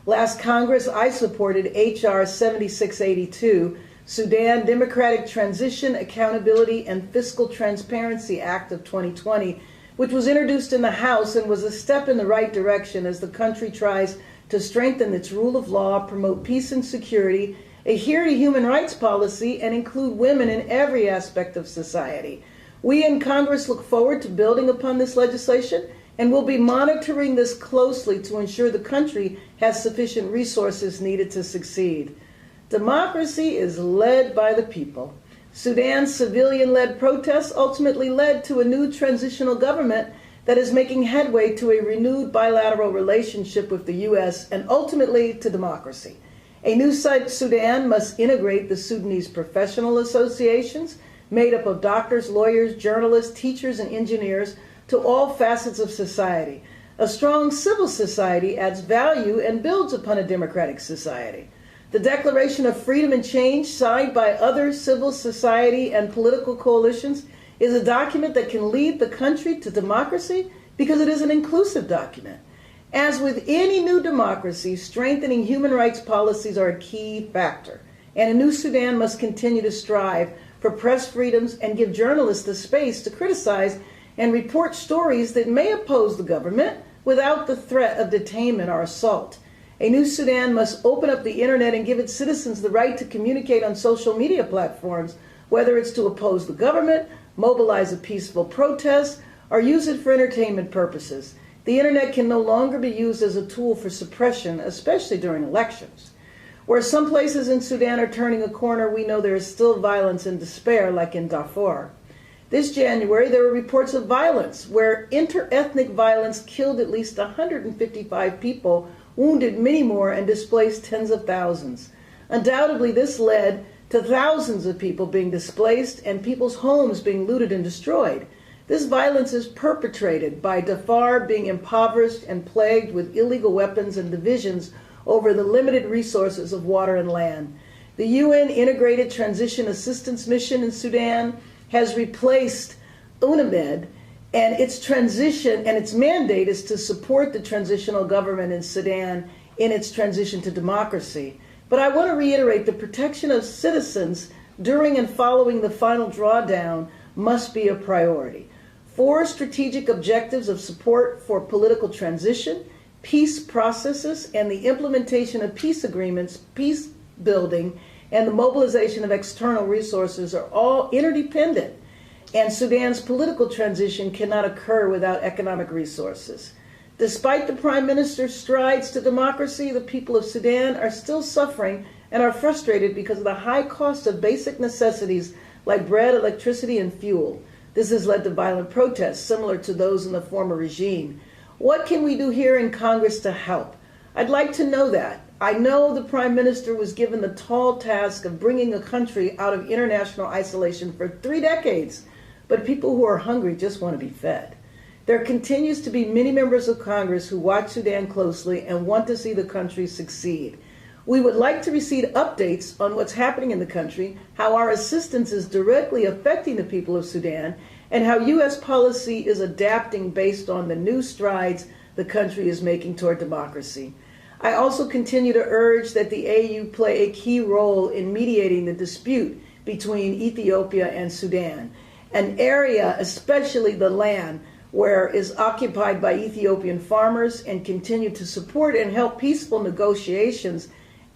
Last Congress, I supported H.R. 7682, Sudan Democratic Transition, Accountability, and Fiscal Transparency Act of 2020, which was introduced in the House and was a step in the right direction as the country tries to strengthen its rule of law, promote peace and security, adhere to human rights policy, and include women in every aspect of society. We in Congress look forward to building upon this legislation, and will be monitoring this closely to ensure the country has sufficient resources needed to succeed. Democracy is led by the people. Sudan's civilian-led protests ultimately led to a new transitional government that is making headway to a renewed bilateral relationship with the U.S. and ultimately to democracy. A new Sudan must integrate the Sudanese professional associations, made up of doctors, lawyers, journalists, teachers, and engineers, to all facets of society. A strong civil society adds value and builds upon a democratic society. The Declaration of Freedom and Change, signed by other civil society and political coalitions, is a document that can lead the country to democracy because it is an inclusive document. As with any new democracy, strengthening human rights policies are a key factor, and a new Sudan must continue to strive for press freedoms and give journalists the space to criticize and report stories that may oppose the government without the threat of detainment or assault. A new Sudan must open up the internet and give its citizens the right to communicate on social media platforms, whether it's to oppose the government, mobilize a peaceful protest, or use it for entertainment purposes. The internet can no longer be used as a tool for suppression, especially during elections. Where some places in Sudan are turning a corner, we know there is still violence and despair, like in Darfur. This January, there were reports of violence, where inter-ethnic violence killed at least 155 people, wounded many more, and displaced tens of thousands. Undoubtedly, this led to thousands of people being displaced and people's homes being looted and destroyed. This violence is perpetrated by Darfur being impoverished and plagued with illegal weapons and divisions over the limited resources of water and land. The UN Integrated Transition Assistance Mission in Sudan has replaced UNAMED, and its transition and its mandate is to support the transitional government in Sudan in its transition to democracy. But I want to reiterate, the protection of citizens during and following the final drawdown must be a priority. 4 strategic objectives of support for political transition, peace processes and the implementation of peace agreements, peace building, and the mobilization of external resources are all interdependent, and Sudan's political transition cannot occur without economic resources. Despite the Prime Minister's strides to democracy, the people of Sudan are still suffering and are frustrated because of the high cost of basic necessities like bread, electricity, and fuel. This has led to violent protests similar to those in the former regime. What can we do here in Congress to help? I'd like to know that. I know the Prime Minister was given the tall task of bringing a country out of international isolation for 3 decades, but people who are hungry just want to be fed. There continues to be many members of Congress who watch Sudan closely and want to see the country succeed. We would like to receive updates on what's happening in the country, how our assistance is directly affecting the people of Sudan, and how U.S. policy is adapting based on the new strides the country is making toward democracy. I also continue to urge that the AU play a key role in mediating the dispute between Ethiopia and Sudan, an area, especially the land, where is occupied by Ethiopian farmers, and continue to support and help peaceful negotiations,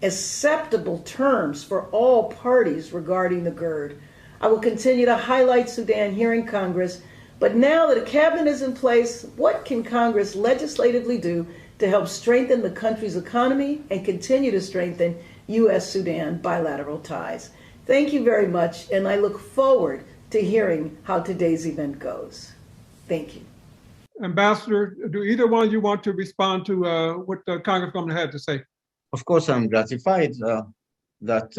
acceptable terms for all parties regarding the GERD. I will continue to highlight Sudan here in Congress, but now that a cabinet is in place, what can Congress legislatively do to help strengthen the country's economy and continue to strengthen U.S.-Sudan bilateral ties? Thank you very much, and I look forward to hearing how today's event goes. Thank you. Ambassador, do either one of you want to respond to what the Congresswoman had to say? Of course, I'm gratified that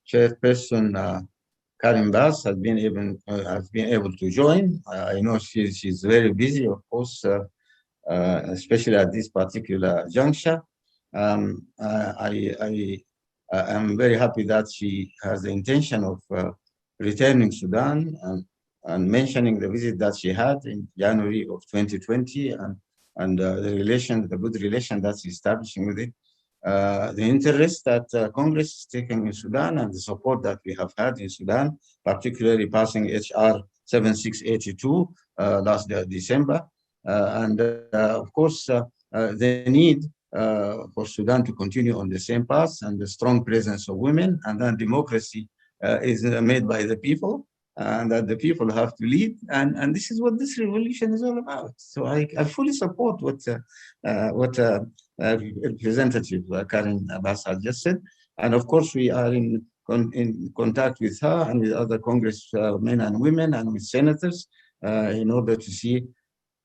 Chairperson Karim Bass has been able to join. I know she's very busy, of course, especially at this particular juncture. I am very happy that she has the intention of returning Sudan and mentioning the visit that she had in January of 2020 and the good relation that's establishing with it. The interest that Congress is taking in Sudan and the support that we have had in Sudan, particularly passing HR 7682 last December. Of course, the need for Sudan to continue on the same path and the strong presence of women, and then democracy is made by the people, and that the people have to lead, and this is what this revolution is all about. So I fully support what Representative Karen Abbas has just said, and of course we are in contact with her and with other congressmen and women and with senators in order to see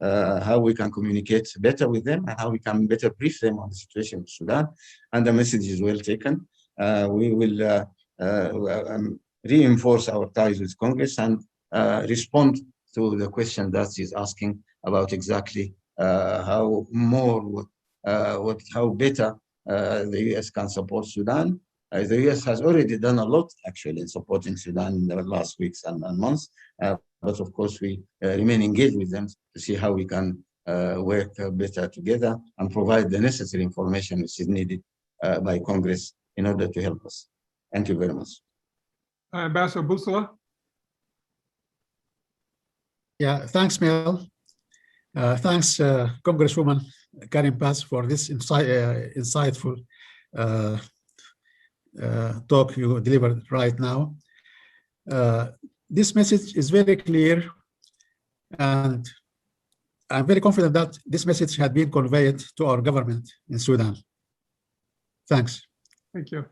how we can communicate better with them and how we can better brief them on the situation of Sudan. And the message is well taken. We will reinforce our ties with Congress and respond to the question that she's asking about exactly how better the U.S. can support Sudan. The U.S. has already done a lot, actually, in supporting Sudan in the last weeks and months. But of course, we remain engaged with them to see how we can work better together and provide the necessary information which is needed by Congress in order to help us. Thank you very much. Ambassador Busala. Yeah, thanks, Mel. Thanks, Congresswoman Karim Bass, for this insightful talk you delivered right now. This message is very clear, and I'm very confident that this message had been conveyed to our government in Sudan. Thanks. Thank you.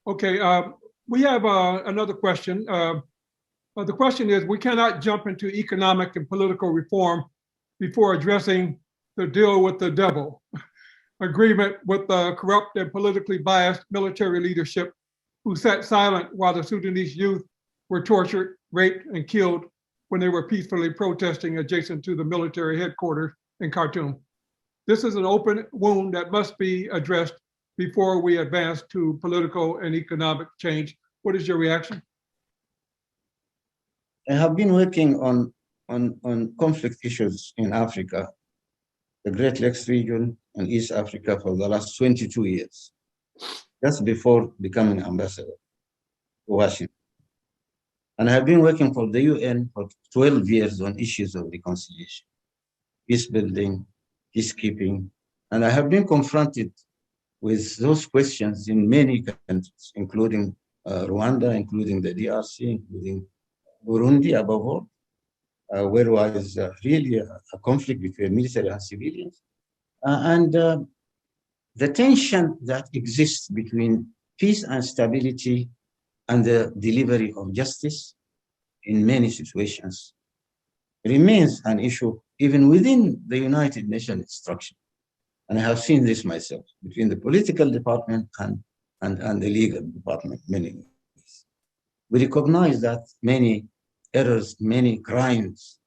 Okay, we have another question. The question is, we cannot jump into economic and political reform before addressing the deal with the devil, agreement with the corrupt and politically biased military leadership who sat silent while the Sudanese youth were tortured, raped, and killed when they were peacefully protesting adjacent to the military headquarters in Khartoum. This is an open wound that must be addressed before we advance to political and economic change. What is your reaction? I have been working on conflict issues in Africa, the Great Lakes region and East Africa for the last 22 years, just before becoming ambassador to Washington. And I have been working for the UN for 12 years on issues of reconciliation, peace building, peacekeeping. And I have been confronted with those questions in many countries, including Rwanda, including the DRC, including Burundi above all, where there was really a conflict between military and civilians. The tension that exists between peace and stability and the delivery of justice in many situations remains an issue even within the United Nations structure. And I have seen this myself between the political department and the legal department many ways. We recognize that many errors, many crimes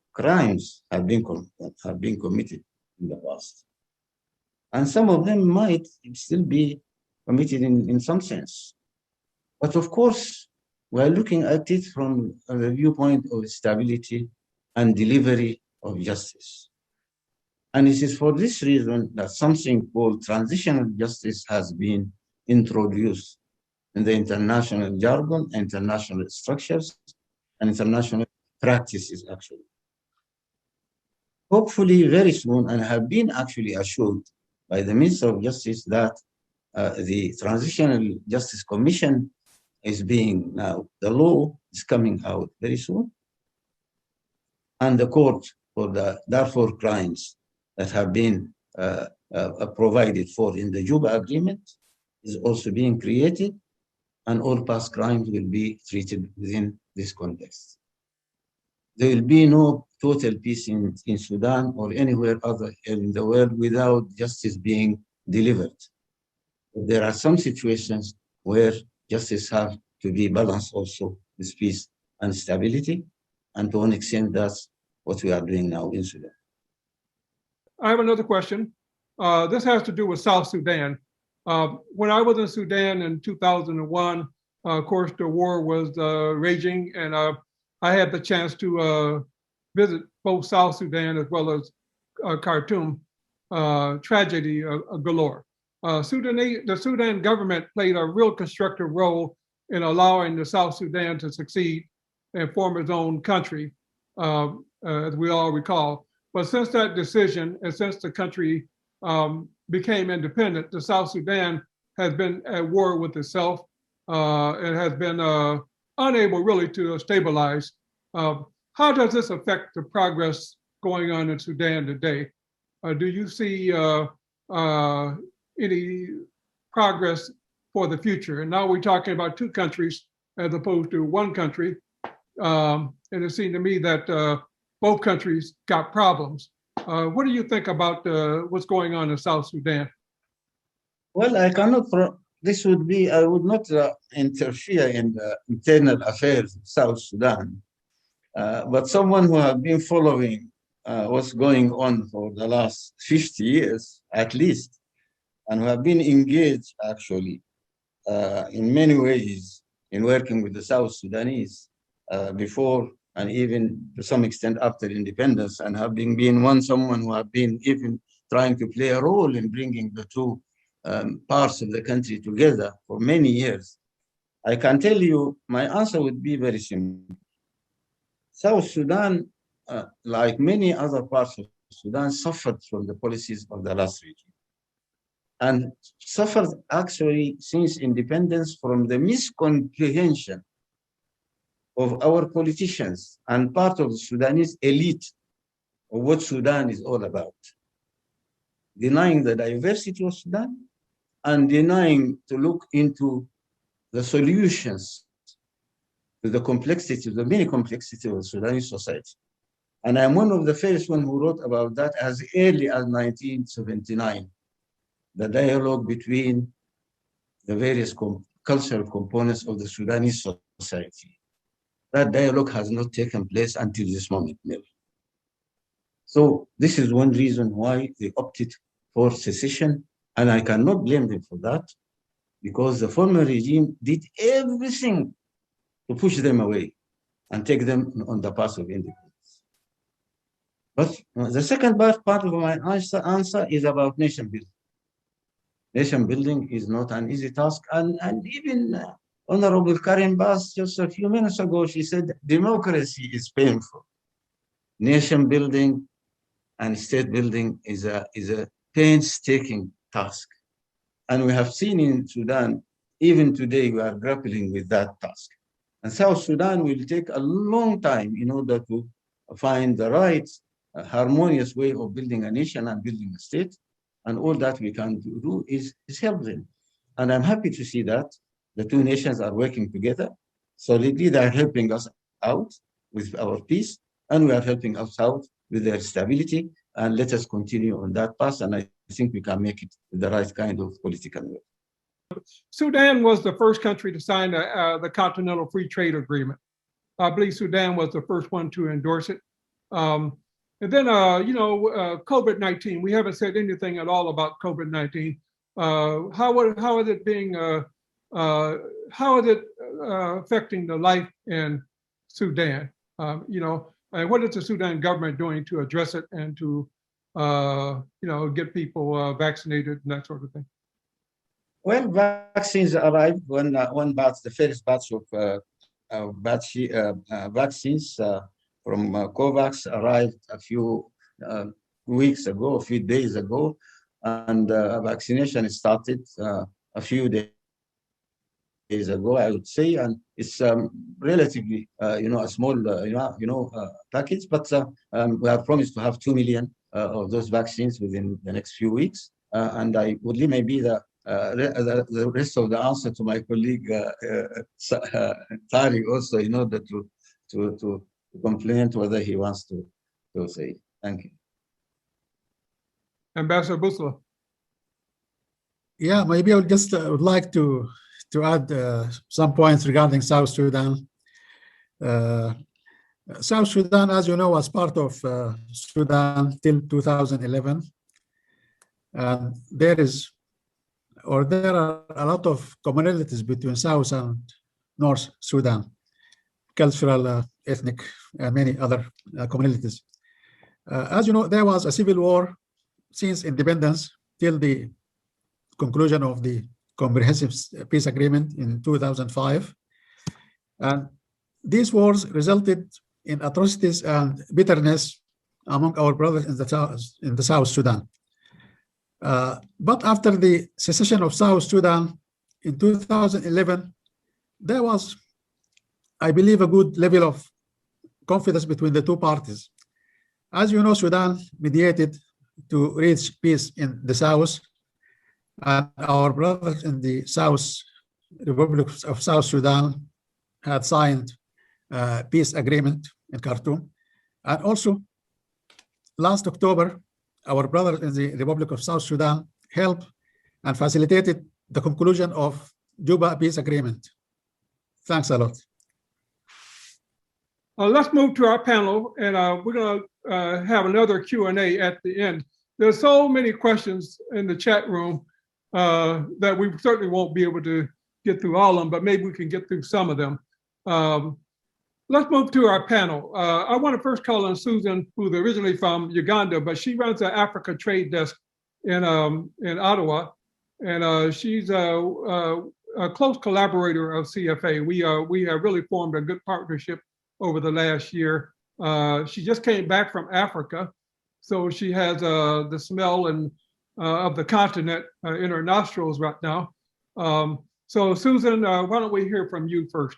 have been committed in the past. And some of them might still be committed in some sense. But of course, we're looking at it from the viewpoint of stability and delivery of justice. And it is for this reason that something called transitional justice has been introduced in the international jargon, international structures, and international practices, actually. Hopefully very soon, and have been actually assured by the Minister of Justice that the Transitional Justice Commission is being now, the law is coming out very soon. And the court for the Darfur crimes that have been provided for in the Juba Agreement is also being created, and all past crimes will be treated within this context. There will be no total peace in Sudan or anywhere other in the world without justice being delivered. There are some situations where justice has to be balanced also with peace and stability, and to an extent that's what we are doing now in Sudan. I have another question. This has to do with South Sudan. When I was in Sudan in 2001, of course, the war was raging, and I had the chance to visit both South Sudan as well as Khartoum. Tragedy galore. The Sudan government played a real constructive role in allowing the South Sudan to succeed and form its own country, as we all recall. But since that decision, and since the country became independent, the South Sudan has been at war with itself and has been unable really to stabilize. How does this affect the progress going on in Sudan today? Do you see any progress for the future? And now we're talking about two countries as opposed to one country. And it seemed to me that both countries got problems. What do you think about what's going on in South Sudan? Well, I would not interfere in the internal affairs of South Sudan. But someone who has been following what's going on for the last 50 years, at least, and who have been engaged, actually, in many ways in working with the South Sudanese before and even to some extent after independence, and have been someone who have been even trying to play a role in bringing the two parts of the country together for many years. I can tell you, my answer would be very simple. South Sudan, like many other parts of Sudan, suffered from the policies of the last regime, and suffered actually since independence from the miscomprehension of our politicians and part of the Sudanese elite of what Sudan is all about, denying the diversity of Sudan and denying to look into the solutions to the complexity, the many complexity of Sudanese society. And I'm one of the first one who wrote about that as early as 1979, the dialogue between the various cultural components of the Sudanese society. That dialogue has not taken place until this moment, never. So this is one reason why they opted for secession, and I cannot blame them for that, because the former regime did everything to push them away and take them on the path of independence. But the second part of my answer is about nation building. Nation building is not an easy task, and even Honorable Karim Bass just a few minutes ago, she said democracy is painful. Nation building and state building is a painstaking task. And we have seen in Sudan, even today, we are grappling with that task. And South Sudan will take a long time in order to find the right harmonious way of building a nation and building a state. And all that we can do is help them. And I'm happy to see that the two nations are working together solidly. They are helping us out with our peace, and we are helping us out with their stability. And let us continue on that path. And I think we can make it with the right kind of political way. Sudan was the first country to sign the Continental Free Trade Agreement. I believe Sudan was the first one to endorse it. And then, COVID-19, we haven't said anything at all about COVID-19. How is it being, how is it affecting the life in Sudan? And what is the Sudan government doing to address it and to, get people vaccinated and that sort of thing? Well, vaccines arrived when the first batch of vaccines from COVAX arrived a few weeks ago, a few days ago, and vaccination started a few days ago, I would say, and it's relatively, a small, package, but we have promised to have 2 million of those vaccines within the next few weeks, and I would leave maybe the rest of the answer to my colleague Tariq also, in order to complement whether he wants to say. Thank you. Ambassador Busla. Yeah, maybe I would just would like to add some points regarding South Sudan. South Sudan, as you know, was part of Sudan till 2011. And there are a lot of commonalities between South and North Sudan, cultural, ethnic, and many other commonalities. As you know, there was a civil war since independence till the conclusion of the Comprehensive Peace Agreement in 2005. And these wars resulted in atrocities and bitterness among our brothers in the South Sudan. But after the secession of South Sudan in 2011, there was, I believe, a good level of confidence between the two parties. As you know, Sudan mediated to reach peace in the South, and our brothers in the South Republic of South Sudan had signed a peace agreement in Khartoum. And also, last October, our brothers in the Republic of South Sudan helped and facilitated the conclusion of Juba Peace Agreement. Thanks a lot. Let's move to our panel, and we're going to have another Q&A at the end. There's so many questions in the chat room that we certainly won't be able to get through all of them, but maybe we can get through some of them. Let's move to our panel. I want to first call on Susan, who's originally from Uganda, but she runs the Africa Trade Desk in Ottawa, and she's a close collaborator of CFA. We have really formed a good partnership over the last year. She just came back from Africa, so she has the smell and of the continent in her nostrils right now. So Susan, why don't we hear from you first?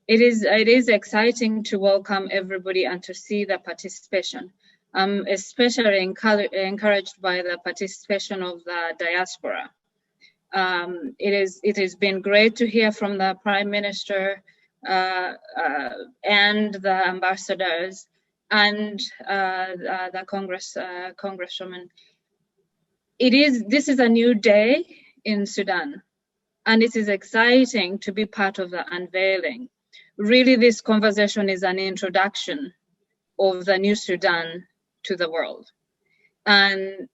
It is exciting to welcome everybody and to see the participation. I'm especially encouraged by the participation of the diaspora. It has been great to hear from the Prime Minister and the ambassadors and the congresswoman. This is a new day in Sudan, and it is exciting to be part of the unveiling. Really, this conversation is an introduction of the new Sudan to the world. And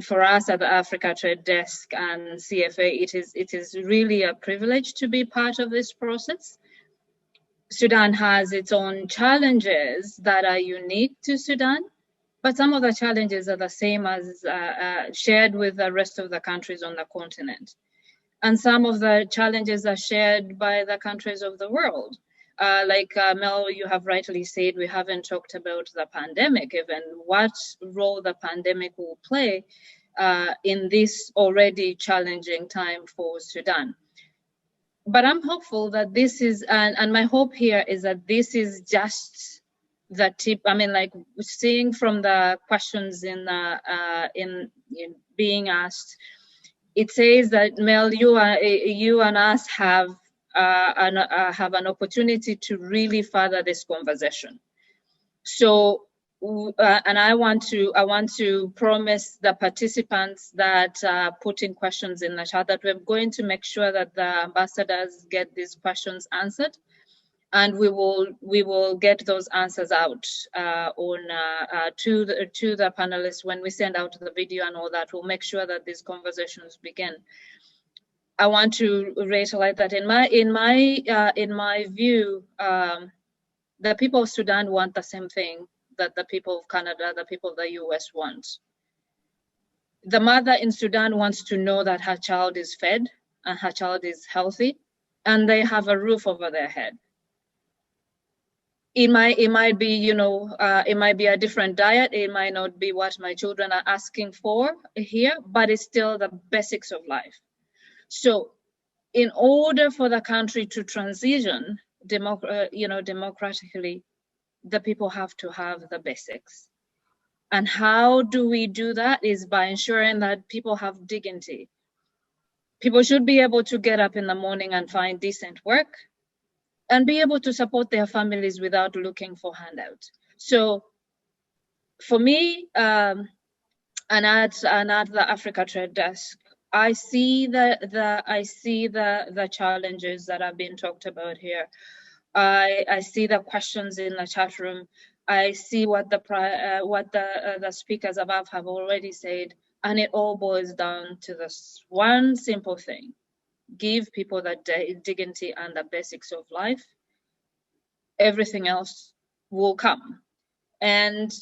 for us at the Africa Trade Desk and CFA, it is really a privilege to be part of this process. Sudan has its own challenges that are unique to Sudan, but some of the challenges are the same as shared with the rest of the countries on the continent. And some of the challenges are shared by the countries of the world. Mel, you have rightly said, we haven't talked about the pandemic, even what role the pandemic will play in this already challenging time for Sudan. But I'm hopeful that this is, and my hope here is that this is just the tip. I mean, like seeing from the questions in being asked, it says that Mel, you and us have an opportunity to really further this conversation. So, and I want to promise the participants that putting questions in the chat that we're going to make sure that the ambassadors get these questions answered, and we will get those answers out to the panelists when we send out the video and all that. We'll make sure that these conversations begin. I want to reiterate that in my view, the people of Sudan want the same thing that the people of Canada, the people of the US want. The mother in Sudan wants to know that her child is fed and her child is healthy and they have a roof over their head. It might be, you know, it might be a different diet. It might not be what my children are asking for here, but it's still the basics of life. So in order for the country to transition democratically, the people have to have the basics. And how do we do that is by ensuring that people have dignity. People should be able to get up in the morning and find decent work and be able to support their families without looking for handouts. So for me, and at the Africa Trade Desk, I see the challenges that have been talked about here. I see the questions in the chat room. I see what the speakers above have already said, and it all boils down to this one simple thing: give people the dignity and the basics of life. Everything else will come. And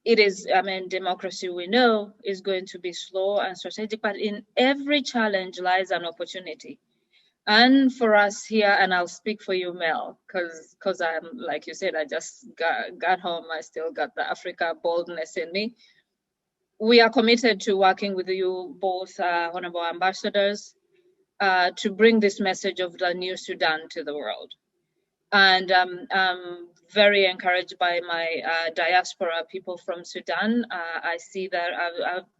it is, I mean, democracy, we know, is going to be slow and strategic, but in every challenge lies an opportunity. And for us here, and I'll speak for you, Mel, because I'm, like you said, I just got home, I still got the Africa boldness in me. We are committed to working with you both, honorable ambassadors, to bring this message of the new Sudan to the world. And I'm very encouraged by my diaspora people from Sudan. I see that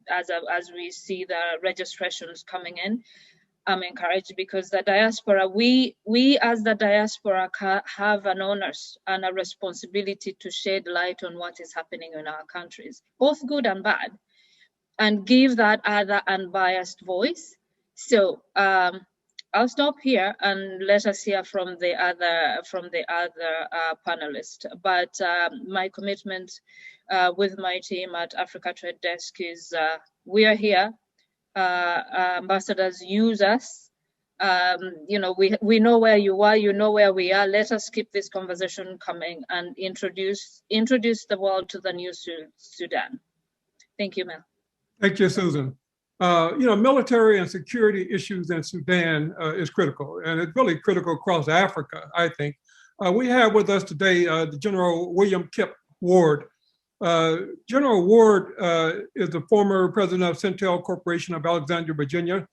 as we see the registrations coming in, I'm encouraged because the diaspora, we as the diaspora have an onus and a responsibility to shed light on what is happening in our countries, both good and bad, and give that other unbiased voice. So I'll stop here and let us hear from the other panelists. But my commitment with my team at Africa Trade Desk is we are here. Ambassadors, use us. You know, we know where you are, you know where we are. Let us keep this conversation coming and introduce the world to the new Sudan. Thank you, Mel. Thank you, Susan. You know, military and security issues in Sudan is critical, and it's really critical across Africa, I think. We have with us today the General William Kip Ward. General Ward is the former president of Centel Corporation of Alexandria, Virginia.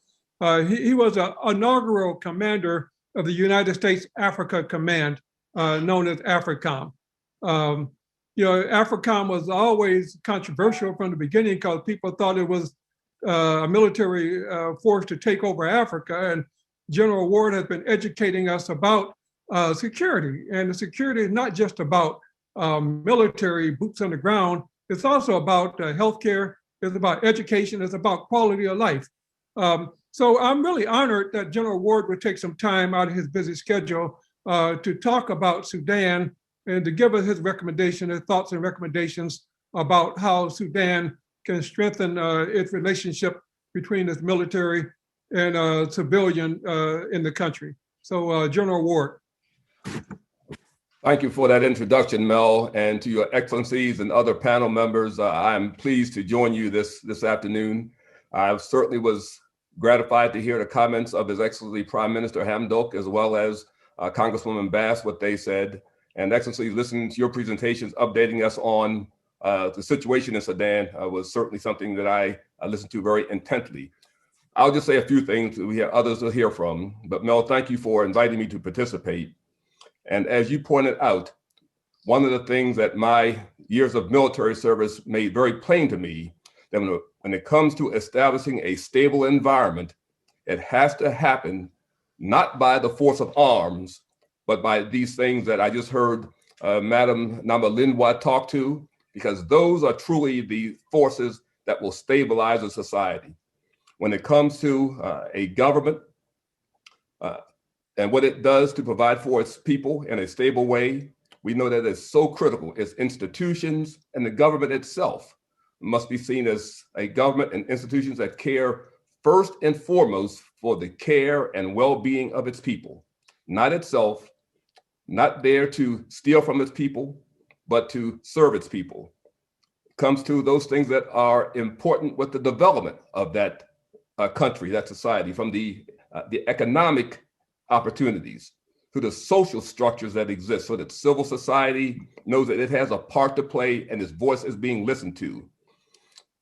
He was an inaugural commander of the United States Africa Command, known as AFRICOM. You know, AFRICOM was always controversial from the beginning because people thought it was a military force to take over Africa, and General Ward has been educating us about security. And the security is not just about military boots on the ground. It's also about healthcare. It's about education. It's about quality of life. So I'm really honored that General Ward would take some time out of his busy schedule to talk about Sudan and to give us his recommendation, his thoughts and recommendations about how Sudan can strengthen its relationship between its military and civilian in the country. So General Ward. Thank you for that introduction, Mel, and to your excellencies and other panel members. I'm pleased to join you this afternoon. I certainly was gratified to hear the comments of His Excellency Prime Minister Hamdok, as well as Congresswoman Bass, what they said, and Excellency, listening to your presentations, updating us on the situation in Sudan was certainly something that I listened to very intently. I'll just say a few things. We have others to hear from, but Mel, thank you for inviting me to participate. And as you pointed out, one of the things that my years of military service made very plain to me, that when it comes to establishing a stable environment, it has to happen not by the force of arms, but by these things that I just heard Madam Namalindwa talk to, because those are truly the forces that will stabilize a society. When it comes to a government and what it does to provide for its people in a stable way, we know that it's so critical. Its institutions and the government itself must be seen as a government and institutions that care first and foremost for the care and well-being of its people, not itself, not there to steal from its people, but to serve its people. It comes to those things that are important with the development of that country, that society, from the economic opportunities to the social structures that exist, so that civil society knows that it has a part to play and its voice is being listened to,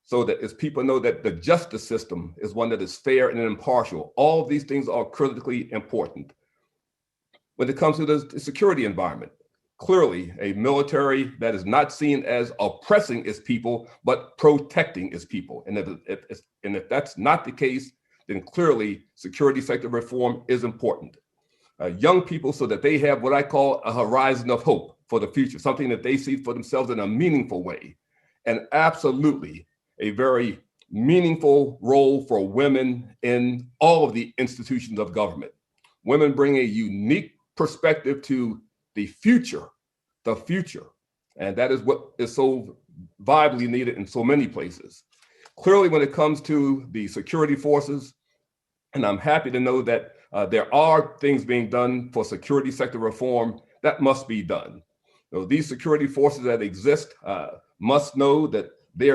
so that its people know that the justice system is one that is fair and impartial. All of these things are critically important. When it comes to the security environment, clearly a military that is not seen as oppressing its people, but protecting its people. And if that's not the case, then clearly security sector reform is important. Young people, so that they have what I call a horizon of hope for the future, something that they see for themselves in a meaningful way. And absolutely a very meaningful role for women in all of the institutions of government. Women bring a unique perspective to the future. And that is what is so vitally needed in so many places. Clearly, when it comes to the security forces, and I'm happy to know that there are things being done for security sector reform that must be done. So these security forces that exist must know that they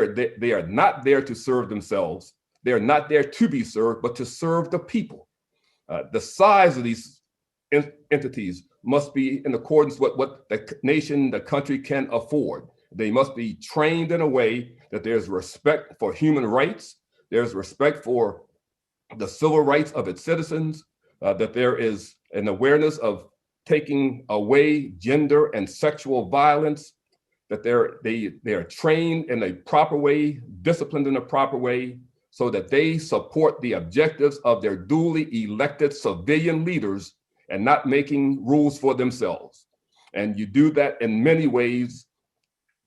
are not there to serve themselves. They are not there to be served, but to serve the people. The size of these entities must be in accordance with what the nation, the country can afford. They must be trained in a way that there's respect for human rights, there's respect for the civil rights of its citizens, that there is an awareness of taking away gender and sexual violence, that they are trained in a proper way, disciplined in a proper way, so that they support the objectives of their duly elected civilian leaders and not making rules for themselves. And you do that in many ways,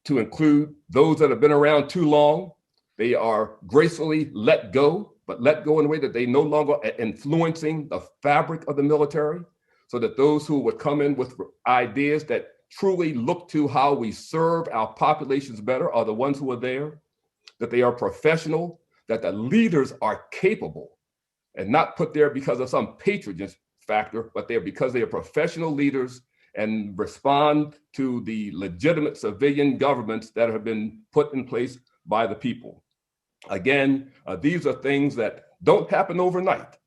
to include those that have been around too long. They are gracefully let go, but let go in a way that they no longer are influencing the fabric of the military, so that those who would come in with ideas that truly look to how we serve our populations better are the ones who are there, that they are professional, that the leaders are capable and not put there because of some patronage factor, but they're because they are professional leaders and respond to the legitimate civilian governments that have been put in place by the people. Again, these are things that don't happen overnight,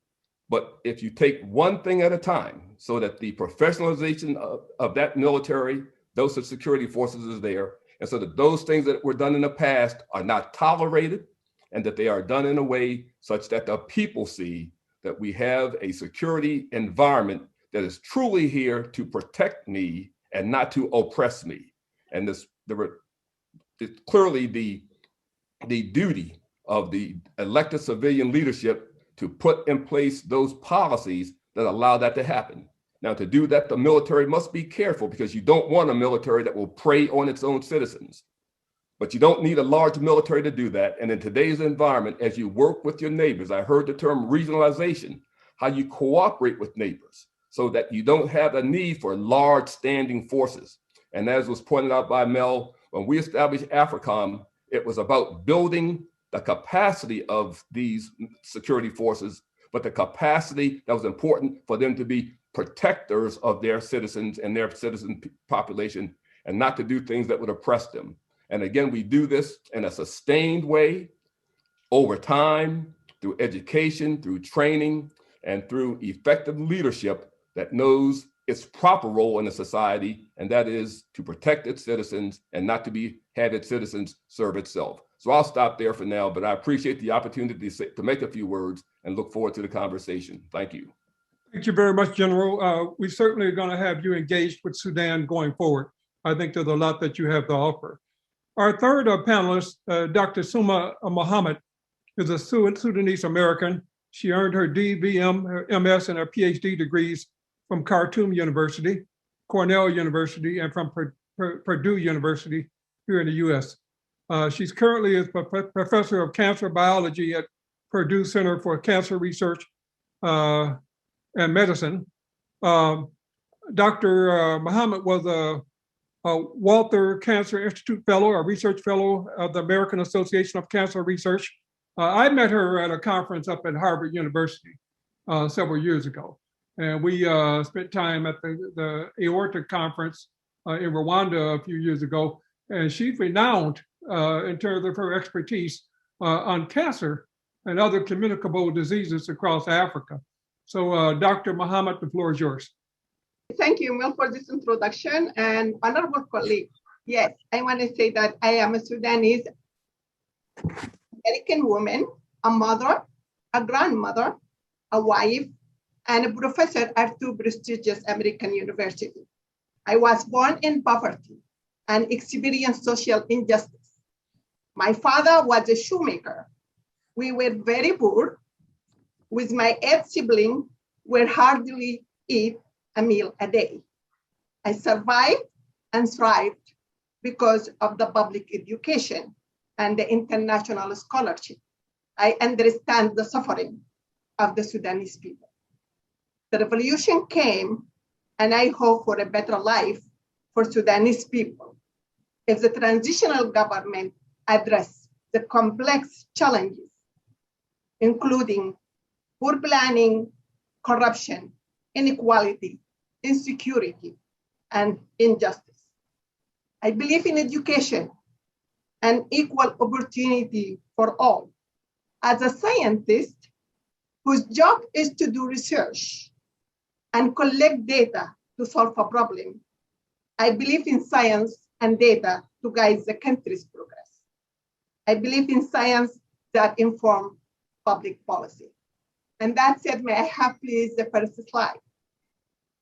but if you take one thing at a time, so that the professionalization of that military, those security forces is there, and so that those things that were done in the past are not tolerated, and that they are done in a way such that the people see that we have a security environment that is truly here to protect me and not to oppress me. And it's clearly the duty of the elected civilian leadership to put in place those policies that allow that to happen. Now, to do that, the military must be careful, because you don't want a military that will prey on its own citizens. But you don't need a large military to do that. And in today's environment, as you work with your neighbors, I heard the term regionalization, how you cooperate with neighbors so that you don't have a need for large standing forces. And as was pointed out by Mel, when we established AFRICOM, it was about building the capacity of these security forces, but the capacity that was important for them to be protectors of their citizens and their citizen population, and not to do things that would oppress them. And again, we do this in a sustained way over time, through education, through training, and through effective leadership that knows its proper role in a society, and that is to protect its citizens and not to have its citizens serve itself. So I'll stop there for now, but I appreciate the opportunity to make a few words and look forward to the conversation. Thank you. Thank you very much, General. We certainly are going to have you engaged with Sudan going forward. I think there's a lot that you have to offer. Our third panelist, Dr. Suma Mohammed, is a Sudanese American. She earned her DVM, her MS, and her PhD degrees from Khartoum University, Cornell University, and from Purdue University here in the US. She's currently a professor of cancer biology at Purdue Center for Cancer Research and Medicine. Dr. Mohammed was a Walter Cancer Institute Fellow, a research fellow of the American Association of Cancer Research. I met her at a conference up at Harvard University several years ago. And we spent time at the Aorta Conference in Rwanda a few years ago. And she's renowned in terms of her expertise on cancer and other communicable diseases across Africa. So Dr. Mohammed, the floor is yours. Thank you, Mel, for this introduction. And honorable colleague, yes, I want to say that I am a Sudanese American woman, a mother, a grandmother, a wife, and a professor at two prestigious American universities. I was born in poverty and experienced social injustice. My father was a shoemaker. We were very poor. With my 8 siblings, we hardly eat a meal a day. I survived and thrived because of the public education and the international scholarship. I understand the suffering of the Sudanese people. The revolution came, and I hope for a better life for Sudanese people. If the transitional government address the complex challenges, including poor planning, corruption, inequality, insecurity, and injustice. I believe in education and equal opportunity for all. As a scientist whose job is to do research and collect data to solve a problem, I believe in science and data to guide the country's progress. I believe in science that inform public policy. And that said, may I have please the first slide.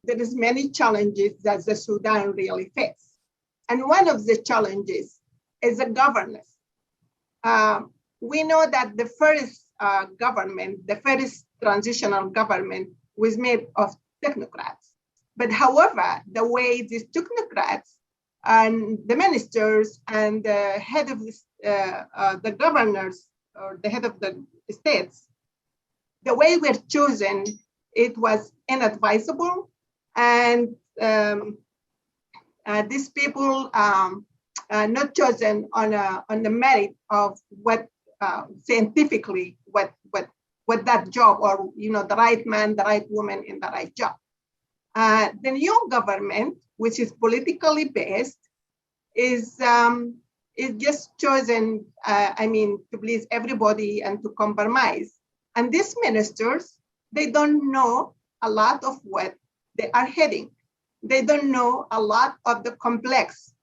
There is many challenges that the Sudan really face. And one of the challenges is the governance. We know that the first government, the first transitional government was made of technocrats. But however, the way these technocrats and the ministers and the head of the governors or the head of the states, the way we're chosen, it was inadvisable. And these people not chosen on the merit of what scientifically what that job, or the right man, the right woman in the right job. The new government, which is politically based, is just chosen, to please everybody and to compromise. And these ministers, they don't know a lot of what they are heading. They don't know a lot of the complex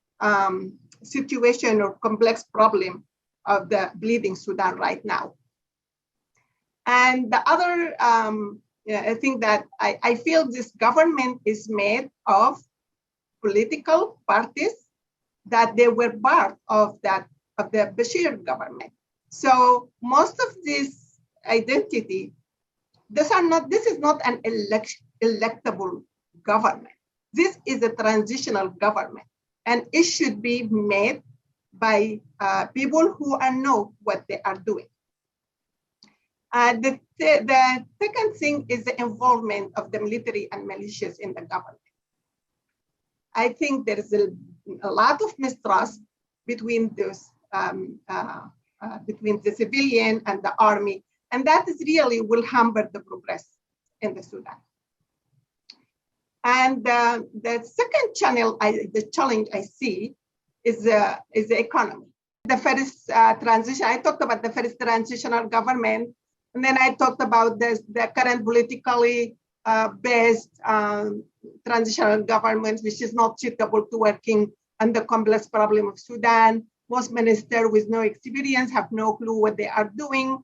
situation or complex problem of the bleeding Sudan right now. And the other thing that I feel this government is made of political parties that they were part of the Bashir government. So most of this identity, this is not an electable government. This is a transitional government, and it should be made by people who know what they are doing. The second thing is the involvement of the military and militias in the government. I think there is a lot of mistrust between those, between the civilian and the army, and that is really will hamper the progress in the Sudan. And the second challenge I see is the economy. The first transition, I talked about the first transitional government, and then I talked about the current politically based transitional government, which is not suitable to working on the complex problem of Sudan. Most ministers with no experience have no clue what they are doing.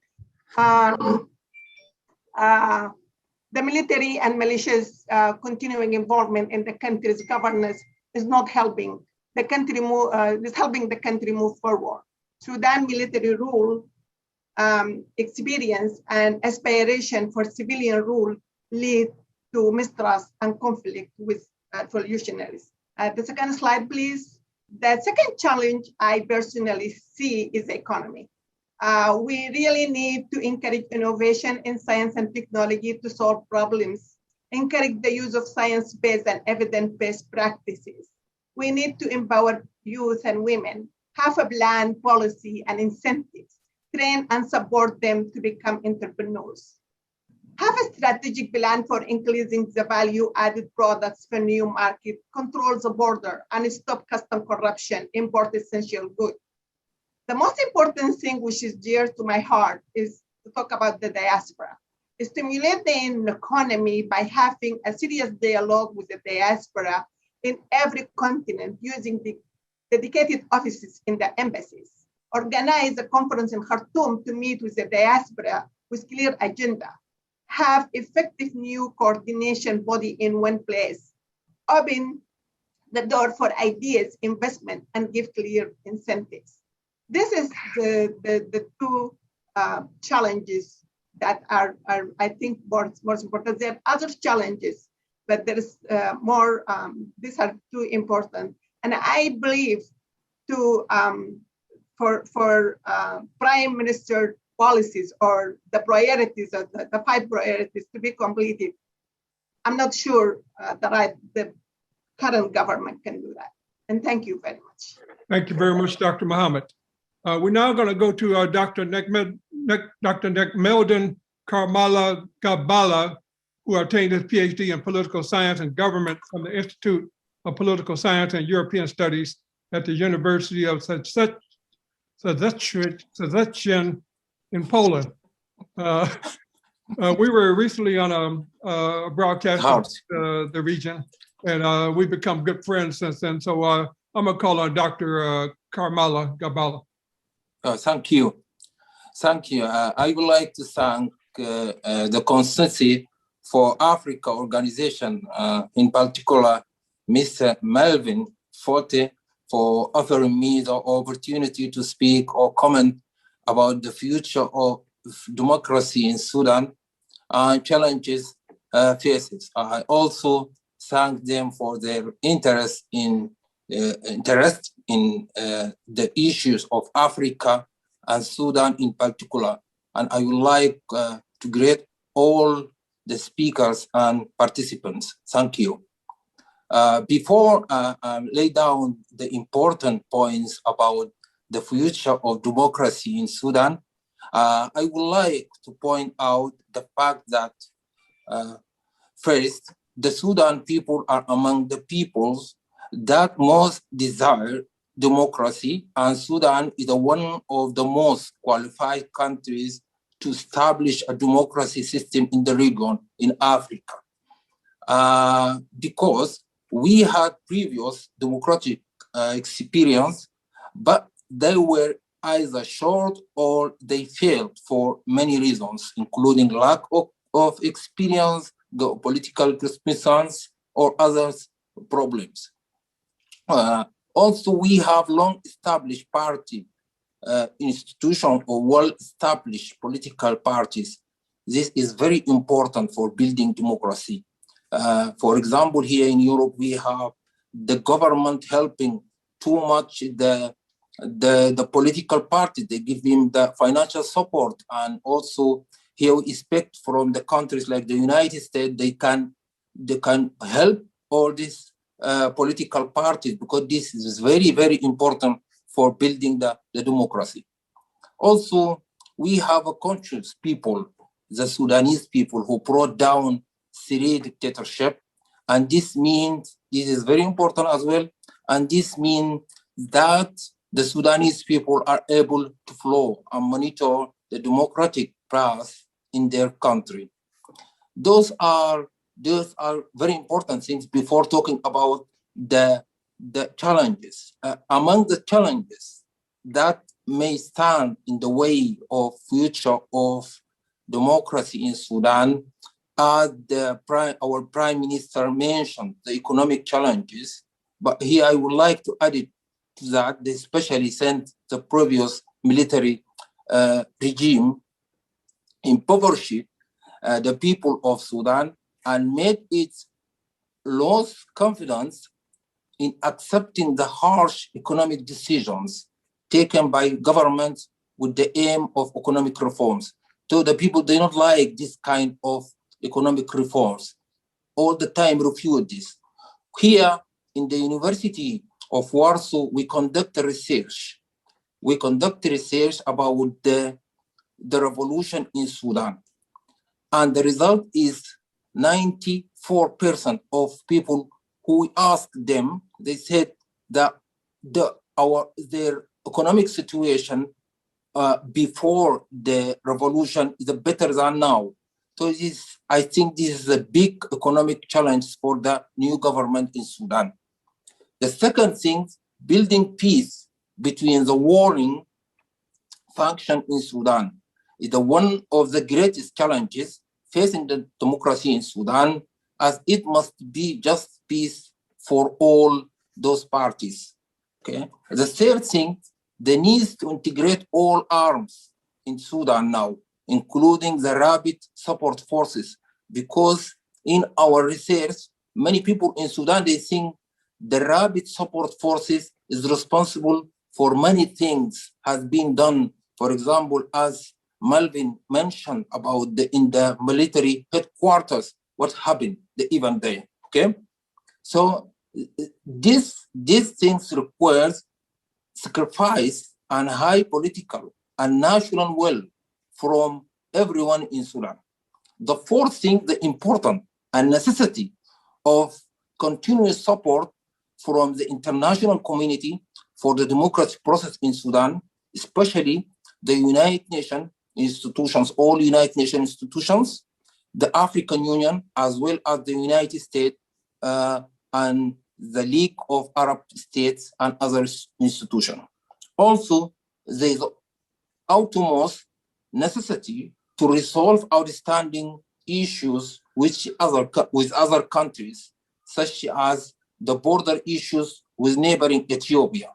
The military and militias' continuing involvement in the country's governance is not helping the country move. Is helping the country move forward. Sudan military rule, experience, and aspiration for civilian rule lead to mistrust and conflict with revolutionaries. The second slide, please. The second challenge I personally see is the economy. We really need to encourage innovation in science and technology to solve problems, encourage the use of science-based and evidence-based practices. We need to empower youth and women, have a plan, policy, and incentives, train and support them to become entrepreneurs. Have a strategic plan for increasing the value-added products for new market, control the border, and stop custom corruption, import essential goods. The most important thing, which is dear to my heart, is to talk about the diaspora. Stimulate the economy by having a serious dialogue with the diaspora in every continent using the dedicated offices in the embassies. Organize a conference in Khartoum to meet with the diaspora with clear agenda. Have effective new coordination body in one place. Open the door for ideas, investment, and give clear incentives. This is the two challenges that are I think, most important. There are other challenges, but there is more. These are two important, and I believe for Prime Minister policies or the priorities, the 5 priorities to be completed, I'm not sure the current government can do that. And thank you very much. Thank you very much, Dr. Mohammed. We're now going to go to Dr. Nekmeldon Karmala Gabala, who obtained his PhD in political science and government from the Institute of Political Science and European Studies at the University of Szczecin in Poland. We were recently on a broadcast of the region, and we've become good friends since then. So I'm going to call on Dr. Karmala Gabala. Thank you. Thank you. I would like to thank the Constituency for Africa organization, in particular, Mr. Melvin Forte, for offering me the opportunity to speak or comment about the future of democracy in Sudan and challenges faces. I also thank them for their interest in the issues of Africa and Sudan in particular. And I would like to greet all the speakers and participants. Thank you. Before I lay down the important points about the future of democracy in Sudan, I would like to point out the fact that first, the Sudan people are among the peoples that most desire democracy, and Sudan is one of the most qualified countries to establish a democracy system in the region in Africa. Because we had previous democratic experience, but they were either short or they failed for many reasons, including lack of experience, geopolitical concerns, or other problems. Also, we have long-established party institution or well-established political parties. This is very important for building democracy. For example, here in Europe, we have the government helping too much the political party. They give them the financial support, and also here we expect from the countries like the United States, they can help all these political parties, because this is very, very important for building the democracy. Also, we have a conscious people, the Sudanese people, who brought down Syria dictatorship, and this means, this is very important as well, and this means that the Sudanese people are able to follow and monitor the democratic path in their country. Those are those are very important things before talking about the challenges. Among the challenges that may stand in the way of future of democracy in Sudan, as our Prime Minister mentioned, the economic challenges. But here I would like to add it to that, especially since the previous military regime impoverished the people of Sudan and made it lose confidence in accepting the harsh economic decisions taken by government with the aim of economic reforms. So the people do not like this kind of economic reforms. All the time refuse this. Here in the University of Warsaw, we conduct research. We conduct research about the revolution in Sudan. And the result is 94% of people who we asked them, they said that their economic situation before the revolution is better than now. So I think this is a big economic challenge for the new government in Sudan. The second thing, building peace between the warring faction in Sudan is one of the greatest challenges facing the democracy in Sudan, as it must be just peace for all those parties. Okay. The third thing, the need to integrate all arms in Sudan now, including the rapid support forces, because in our research, many people in Sudan, they think the rapid support forces is responsible for many things has been done. For example, as Melvin mentioned about in the military headquarters, what happened the event there, okay? So these things requires sacrifice and high political and national will from everyone in Sudan. The fourth thing, the important and necessity of continuous support from the international community for the democratic process in Sudan, especially the United Nations institutions, all United Nations institutions, the African Union, as well as the United States and the League of Arab States and other institutions. Also, there is utmost necessity to resolve outstanding issues with other countries, such as the border issues with neighboring Ethiopia,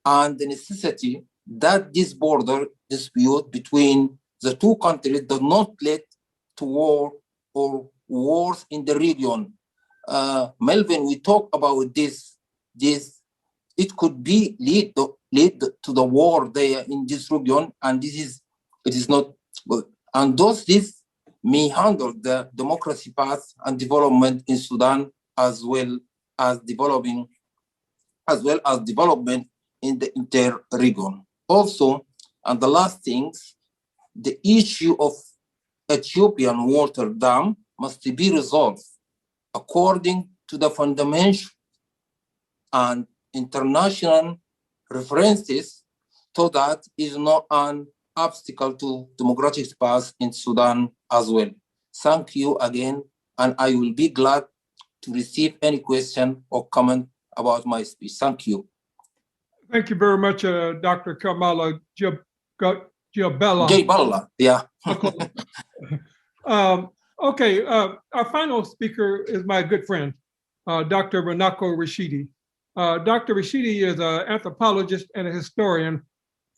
and the necessity that this border dispute between the two countries does not lead to war or wars in the region. Melvin, we talk about this. It could be lead to the war there in this region, and it is not good. And this may handle the democracy path and development in Sudan, as well as development in the inter-region. Also, and the last things, the issue of Ethiopian water dam must be resolved according to the fundamental and international references, so that is not an obstacle to democratic path in Sudan as well. Thank you again, and I will be glad to receive any question or comment about my speech. Thank you. Thank you very much, Dr. Kamala Jabella. Jabella, yeah. Okay, our final speaker is my good friend, Dr. Runoko Rashidi. Dr. Rashidi is an anthropologist and a historian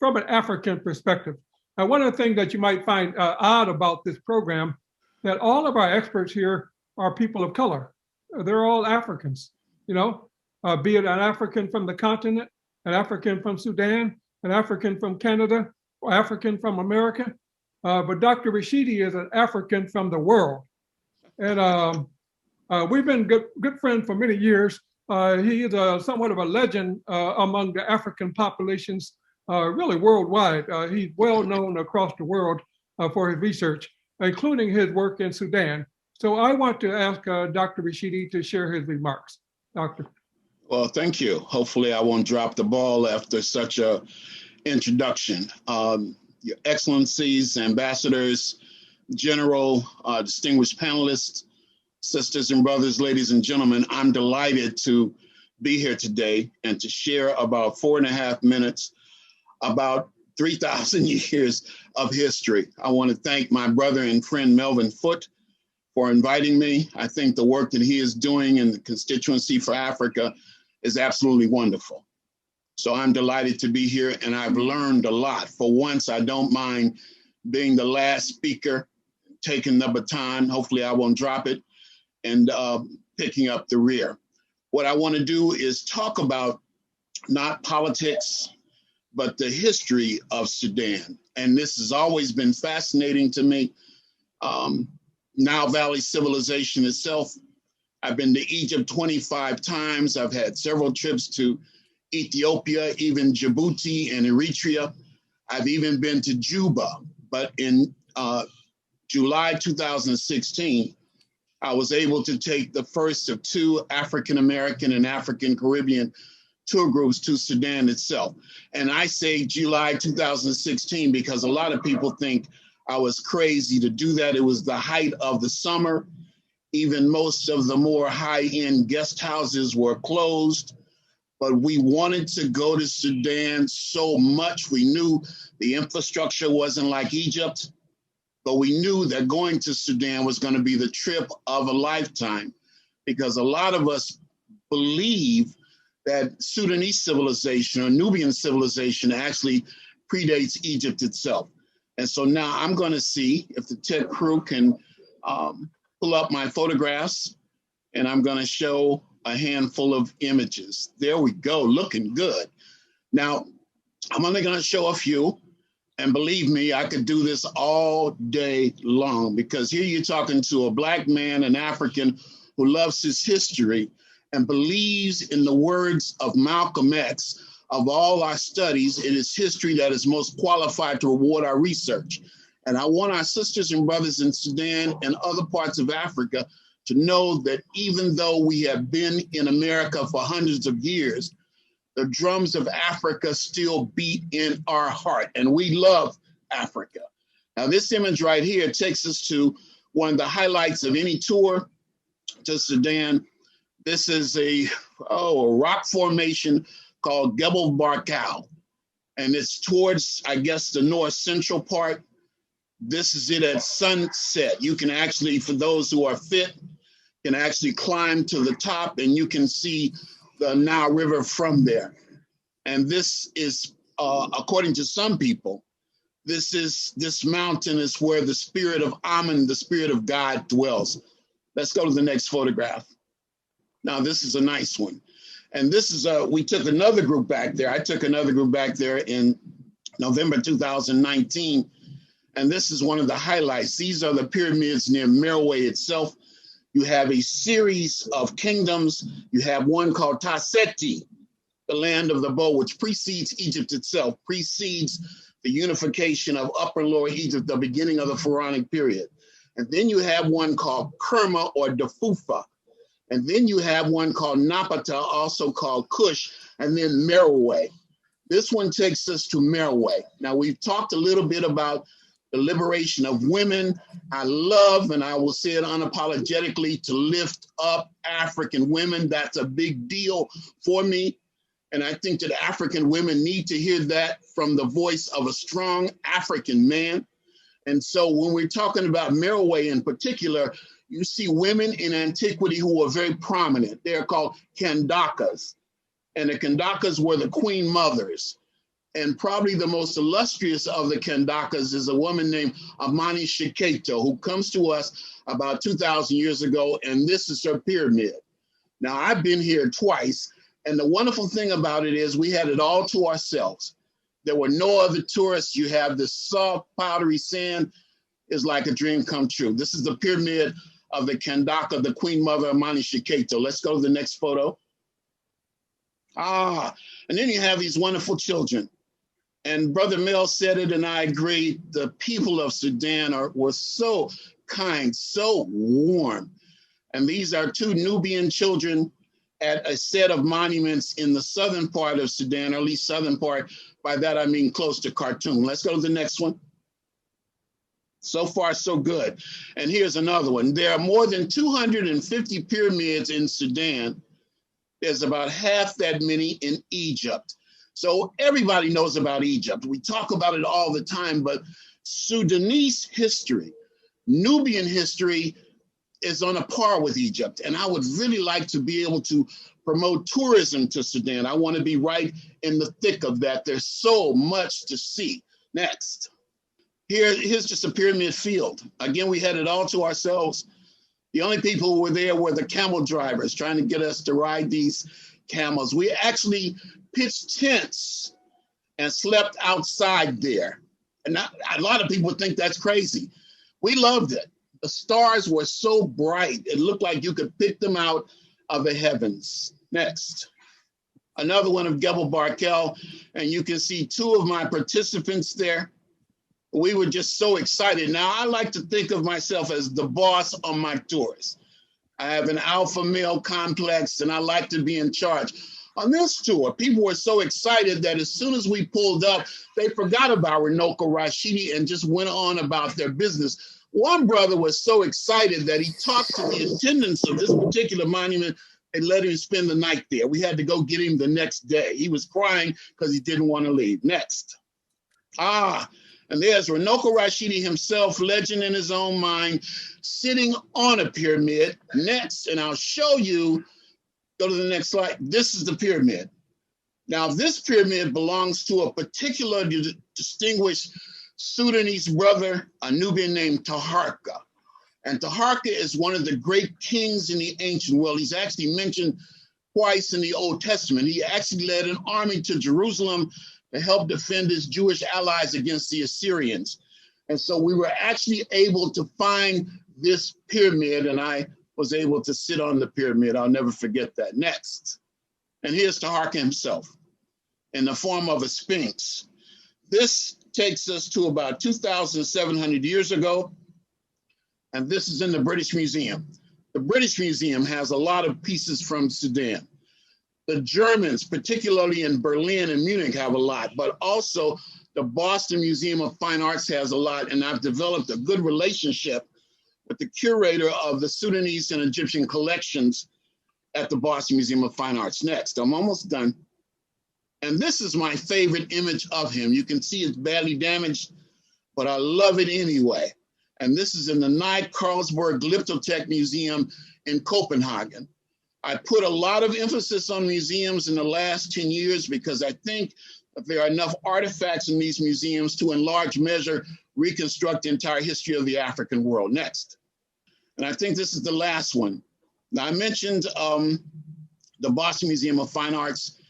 from an African perspective. Now, one of the things that you might find odd about this program, that all of our experts here are people of color. They're all Africans, you know, be it an African from the continent, an African from Sudan, an African from Canada, or African from America. But Dr. Rashidi is an African from the world. And we've been good friends for many years. He is somewhat of a legend among the African populations, really worldwide. He's well known across the world for his research, including his work in Sudan. So I want to ask Dr. Rashidi to share his remarks. Doctor. Well, thank you. Hopefully I won't drop the ball after such a introduction. Your Excellencies, Ambassadors, General, distinguished panelists, Sisters and brothers, ladies and gentlemen, I'm delighted to be here today and to share about 4.5 minutes about 3,000 years of history. I want to thank my brother and friend Melvin Foote for inviting me. I think the work that he is doing in the Constituency for Africa is absolutely wonderful. So I'm delighted to be here, and I've learned a lot. For once, I don't mind being the last speaker, taking the baton. Hopefully I won't drop it, and picking up the rear. What I want to do is talk about not politics, but the history of Sudan. And this has always been fascinating to me. Nile Valley civilization itself. I've been to Egypt 25 times. I've had several trips to Ethiopia, even Djibouti and Eritrea. I've even been to Juba. But in July 2016, I was able to take the first of 2 African-American and African-Caribbean tour groups to Sudan itself. And I say July 2016 because a lot of people think I was crazy to do that. It was the height of the summer. Even most of the more high-end guest houses were closed. But we wanted to go to Sudan so much. We knew the infrastructure wasn't like Egypt, but we knew that going to Sudan was going to be the trip of a lifetime, because a lot of us believe that Sudanese civilization or Nubian civilization actually predates Egypt itself. And so now I'm going to see if the tech crew can pull up my photographs, and I'm going to show a handful of images. There we go, looking good. Now, I'm only going to show a few, and believe me, I could do this all day long, because here you're talking to a Black man, an African, who loves his history and believes in the words of Malcolm X. Of all our studies, it is history that is most qualified to reward our research. And I want our sisters and brothers in Sudan and other parts of Africa to know that even though we have been in America for hundreds of years, the drums of Africa still beat in our heart, and we love Africa. Now, this image right here takes us to one of the highlights of any tour to Sudan. This is a rock formation called Gebel Barkal, and it's towards, I guess, the north central part. This is it at sunset. You can actually, for those who are fit, can actually climb to the top, and you can see the Nile River from there. And this is, according to some people, this mountain is where the spirit of Amun, the spirit of God, dwells. Let's go to the next photograph. Now, this is a nice one. And this is, we took another group back there. I took another group back there in November 2019. And this is one of the highlights. These are the pyramids near Merowe itself. You have a series of kingdoms. You have one called Taseti, the land of the bow, which precedes Egypt itself, precedes the unification of Upper and Lower Egypt, the beginning of the Pharaonic period. And then you have one called Kerma or Dafufa. And then you have one called Napata, also called Kush, and then Merowe. This one takes us to Merowe. Now, we've talked a little bit about the liberation of women. I love, and I will say it unapologetically, to lift up African women. That's a big deal for me. And I think that African women need to hear that from the voice of a strong African man. And so when we're talking about Merowe in particular, you see women in antiquity who were very prominent. They're called Kandakas. And the Kandakas were the queen mothers. And probably the most illustrious of the Kandakas is a woman named Amani Shiketo, who comes to us about 2,000 years ago, and this is her pyramid. Now, I've been here twice, and the wonderful thing about it is we had it all to ourselves. There were no other tourists. You have this soft, powdery sand. It's like a dream come true. This is the pyramid of the Kandaka, the queen mother, Amani Shiketo. Let's go to the next photo. And then you have these wonderful children. And Brother Mel said it, and I agree. The people of Sudan were so kind, so warm. And these are 2 Nubian children at a set of monuments in the southern part of Sudan, or at least southern part. By that, I mean close to Khartoum. Let's go to the next one. So far, so good. And here's another one. There are more than 250 pyramids in Sudan. There's about half that many in Egypt. So everybody knows about Egypt. We talk about it all the time, but Sudanese history, Nubian history is on a par with Egypt. And I would really like to be able to promote tourism to Sudan. I want to be right in the thick of that. There's so much to see. Next. Here's just a pyramid field. Again, we had it all to ourselves. The only people who were there were the camel drivers trying to get us to ride these camels. We actually pitched tents and slept outside there. And a lot of people think that's crazy. We loved it. The stars were so bright, it looked like you could pick them out of the heavens. Next. Another one of Gebel Barkel, and you can see two of my participants there. We were just so excited. Now, I like to think of myself as the boss on my tours. I have an alpha male complex, and I like to be in charge. On this tour, people were so excited that as soon as we pulled up, they forgot about Runoko, Rashidi, and just went on about their business. One brother was so excited that he talked to the attendants of this particular monument and let him spend the night there. We had to go get him the next day. He was crying because he didn't want to leave. Next. And there's Runoko Rashidi himself, legend in his own mind, sitting on a pyramid. Next, and I'll show you, go to the next slide. This is the pyramid. Now, this pyramid belongs to a particular distinguished Sudanese brother, a Nubian named Taharqa. And Taharqa is one of the great kings in the ancient world. He's actually mentioned twice in the Old Testament. He actually led an army to Jerusalem to help defend his Jewish allies against the Assyrians. And so we were actually able to find this pyramid, and I was able to sit on the pyramid. I'll never forget that. Next. And here's Taharqa himself in the form of a sphinx. This takes us to about 2,700 years ago. And this is in the British Museum. The British Museum has a lot of pieces from Sudan. The Germans, particularly in Berlin and Munich, have a lot, but also the Boston Museum of Fine Arts has a lot. And I've developed a good relationship with the curator of the Sudanese and Egyptian collections at the Boston Museum of Fine Arts. Next, I'm almost done. And this is my favorite image of him. You can see it's badly damaged, but I love it anyway. And this is in the Nye Carlsberg Glyptotek Museum in Copenhagen. I put a lot of emphasis on museums in the last 10 years because I think that there are enough artifacts in these museums to, in large measure, reconstruct the entire history of the African world. Next. And I think this is the last one. Now, I mentioned the Boston Museum of Fine Arts,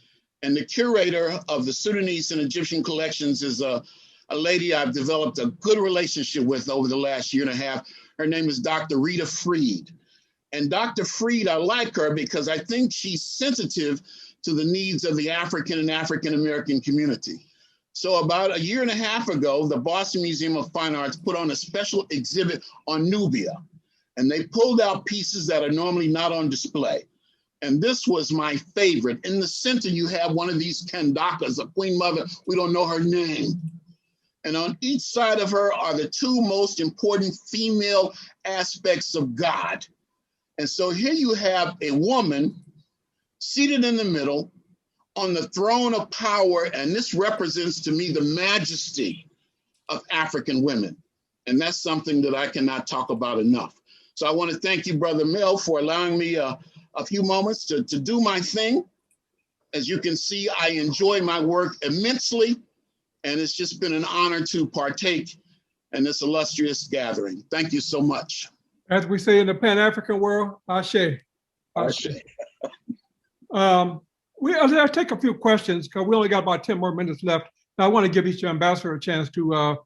and the curator of the Sudanese and Egyptian collections is a lady I've developed a good relationship with over the last year and a half. Her name is Dr. Rita Freed. And Dr. Freed, I like her because I think she's sensitive to the needs of the African and African-American community. So about a year and a half ago, the Boston Museum of Fine Arts put on a special exhibit on Nubia. And they pulled out pieces that are normally not on display. And this was my favorite. In the center, you have one of these Kandakas, a queen mother. We don't know her name. And on each side of her are the two most important female aspects of God. And so here you have a woman seated in the middle on the throne of power. And this represents to me the majesty of African women. And that's something that I cannot talk about enough. So I want to thank you, Brother Mel, for allowing me a few moments to do my thing. As you can see, I enjoy my work immensely, and it's just been an honor to partake in this illustrious gathering. Thank you so much. As we say in the Pan-African world, Ashe. Ashe. I'll take a few questions because we only got about 10 more minutes left. Now, I want to give each ambassador a chance to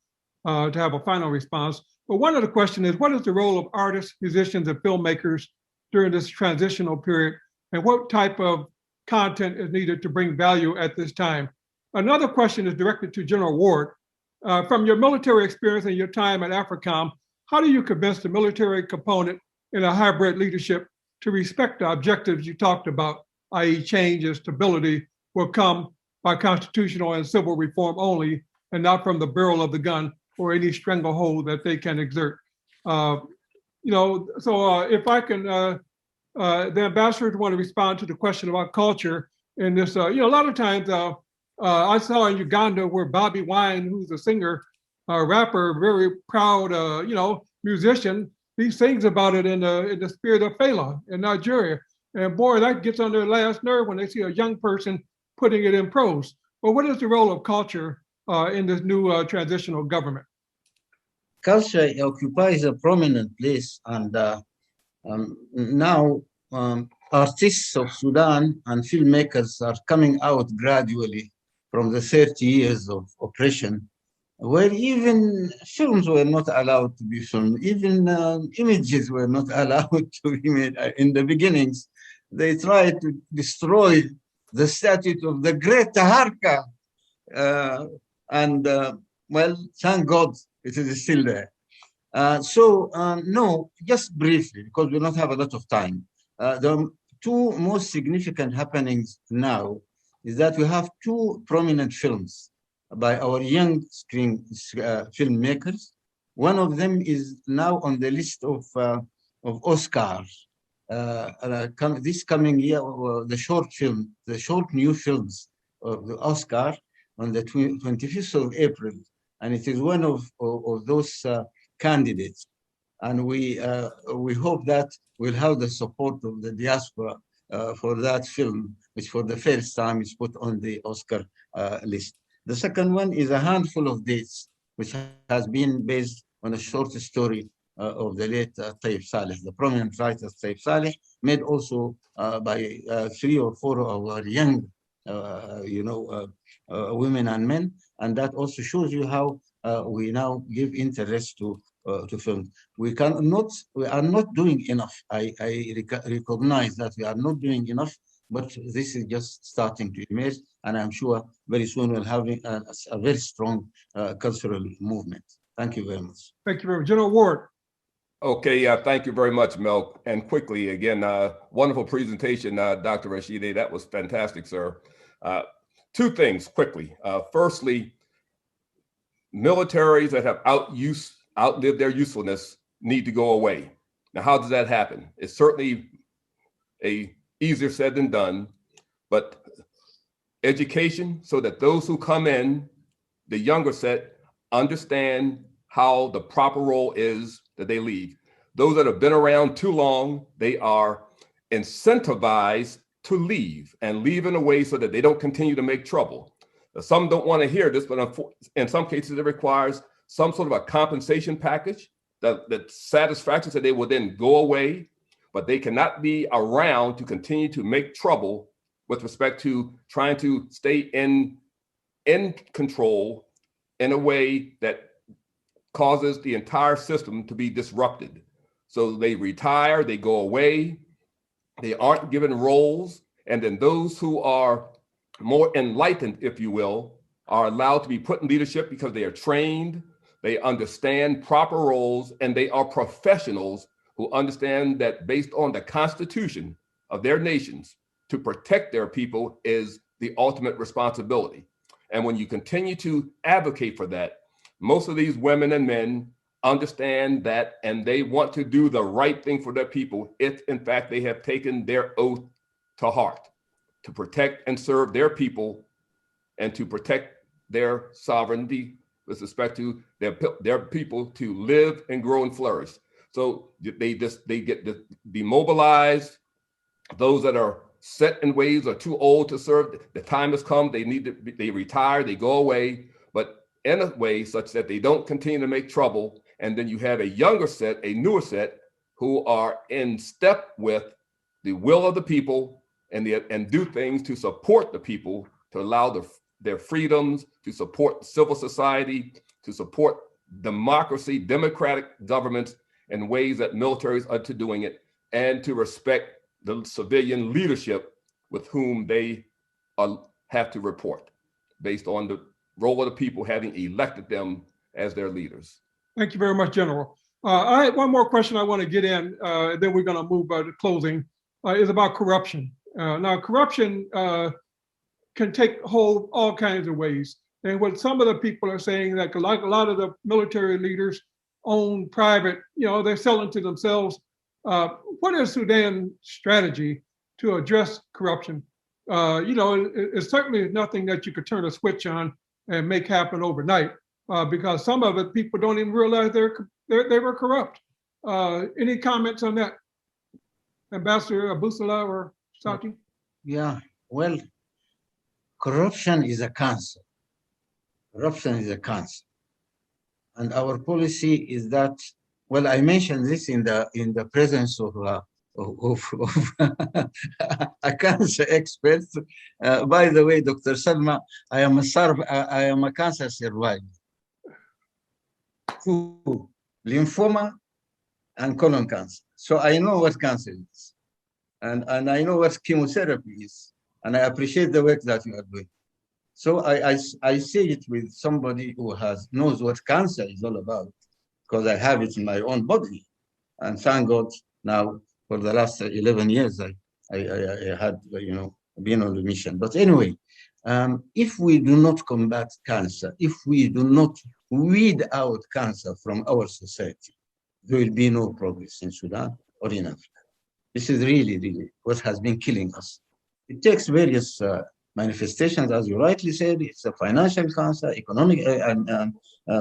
have a final response. But one of the questions is, what is the role of artists, musicians, and filmmakers during this transitional period, and what type of content is needed to bring value at this time? Another question is directed to General Ward. From your military experience and your time at AFRICOM, how do you convince the military component in a hybrid leadership to respect the objectives you talked about, i.e. change and stability will come by constitutional and civil reform only, and not from the barrel of the gun or any stranglehold that they can exert. So if I can, the ambassadors want to respond to the question about culture in this. A lot of times I saw in Uganda where Bobby Wine, who's a singer, rapper, very proud, musician, he sings about it in the spirit of Fela in Nigeria. And boy, that gets on their last nerve when they see a young person putting it in prose. But what is the role of culture in this new transitional government? Culture occupies a prominent place, and now artists of Sudan and filmmakers are coming out gradually from the 30 years of oppression, where even films were not allowed to be filmed, even images were not allowed to be made. In the beginnings, they tried to destroy the statue of the great Taharka. Well, thank God it is still there. No, just briefly, because we don't have a lot of time. The two most significant happenings now is that we have two prominent films by our young screen filmmakers. One of them is now on the list of Oscars. This coming year, the short new films of the Oscar on the 25th of April, and it is one of those candidates. And we hope that we'll have the support of the diaspora for that film, which for the first time is put on the Oscar list. The second one is A Handful of Dates, which has been based on a short story of the late Tayyip Saleh, the prominent writer Tayyip Saleh, made also by 3 or 4 of our young, women and men. And that also shows you how we now give interest to film. We are not doing enough. I recognize that we are not doing enough, but this is just starting to emerge, and I'm sure very soon we'll have a very strong cultural movement. Thank you very much. Thank you very much. General Ward. Okay, thank you very much, Mel. And quickly, again, wonderful presentation, Dr. Rashidi. That was fantastic, sir. Two things quickly. Firstly, militaries that have outlived their usefulness need to go away. Now, how does that happen? It's certainly easier said than done, but education so that those who come in, the younger set, understand how the proper role is that they leave. Those that have been around too long, they are incentivized to leave and leave in a way so that they don't continue to make trouble. Now, some don't want to hear this, but in some cases it requires some sort of a compensation package that satisfaction so they will then go away, but they cannot be around to continue to make trouble with respect to trying to stay in control in a way that causes the entire system to be disrupted. So they retire, they go away, they aren't given roles, and then those who are more enlightened, if you will, are allowed to be put in leadership because they are trained, they understand proper roles, and they are professionals who understand that based on the constitution of their nations, to protect their people is the ultimate responsibility. And when you continue to advocate for that, most of these women and men understand that, and they want to do the right thing for their people if in fact they have taken their oath to heart, to protect and serve their people and to protect their sovereignty with respect to their people to live and grow and flourish. So they get demobilized. Those that are set in ways are too old to serve. The time has come. They retire. They go away, but in a way such that they don't continue to make trouble. And then you have a younger set, a newer set, who are in step with the will of the people and do things to support the people, to allow their freedoms, to support civil society, to support democracy, democratic governments in ways that militaries are to doing it, and to respect the civilian leadership with whom they have to report based on the role of the people having elected them as their leaders. Thank you very much, General. I have one more question I want to get in, then we're going to move to closing, is about corruption. Now, corruption can take hold all kinds of ways. And what some of the people are saying, like a lot of the military leaders own private, they're selling to themselves. What is Sudan's strategy to address corruption? It's certainly nothing that you could turn a switch on and make happen overnight, because some of it people don't even realize they were corrupt. Any comments on that, Ambassador Abusala or Sati? Yeah, well, corruption is a cancer. Corruption is a cancer. And our policy is that, well, I mentioned this in the presence of a cancer expert. By the way, Dr. Salma, I am a cancer survivor. Lymphoma and colon cancer. So I know what cancer is. And I know what chemotherapy is. And I appreciate the work that you are doing. So I say it with somebody who knows what cancer is all about, because I have it in my own body. And thank God now for the last 11 years, I had, been on the mission. But anyway, if we do not combat cancer, if we do not weed out cancer from our society, there will be no progress in Sudan or in Africa. This is really, really what has been killing us. It takes various manifestations, as you rightly said. It's a financial cancer, economic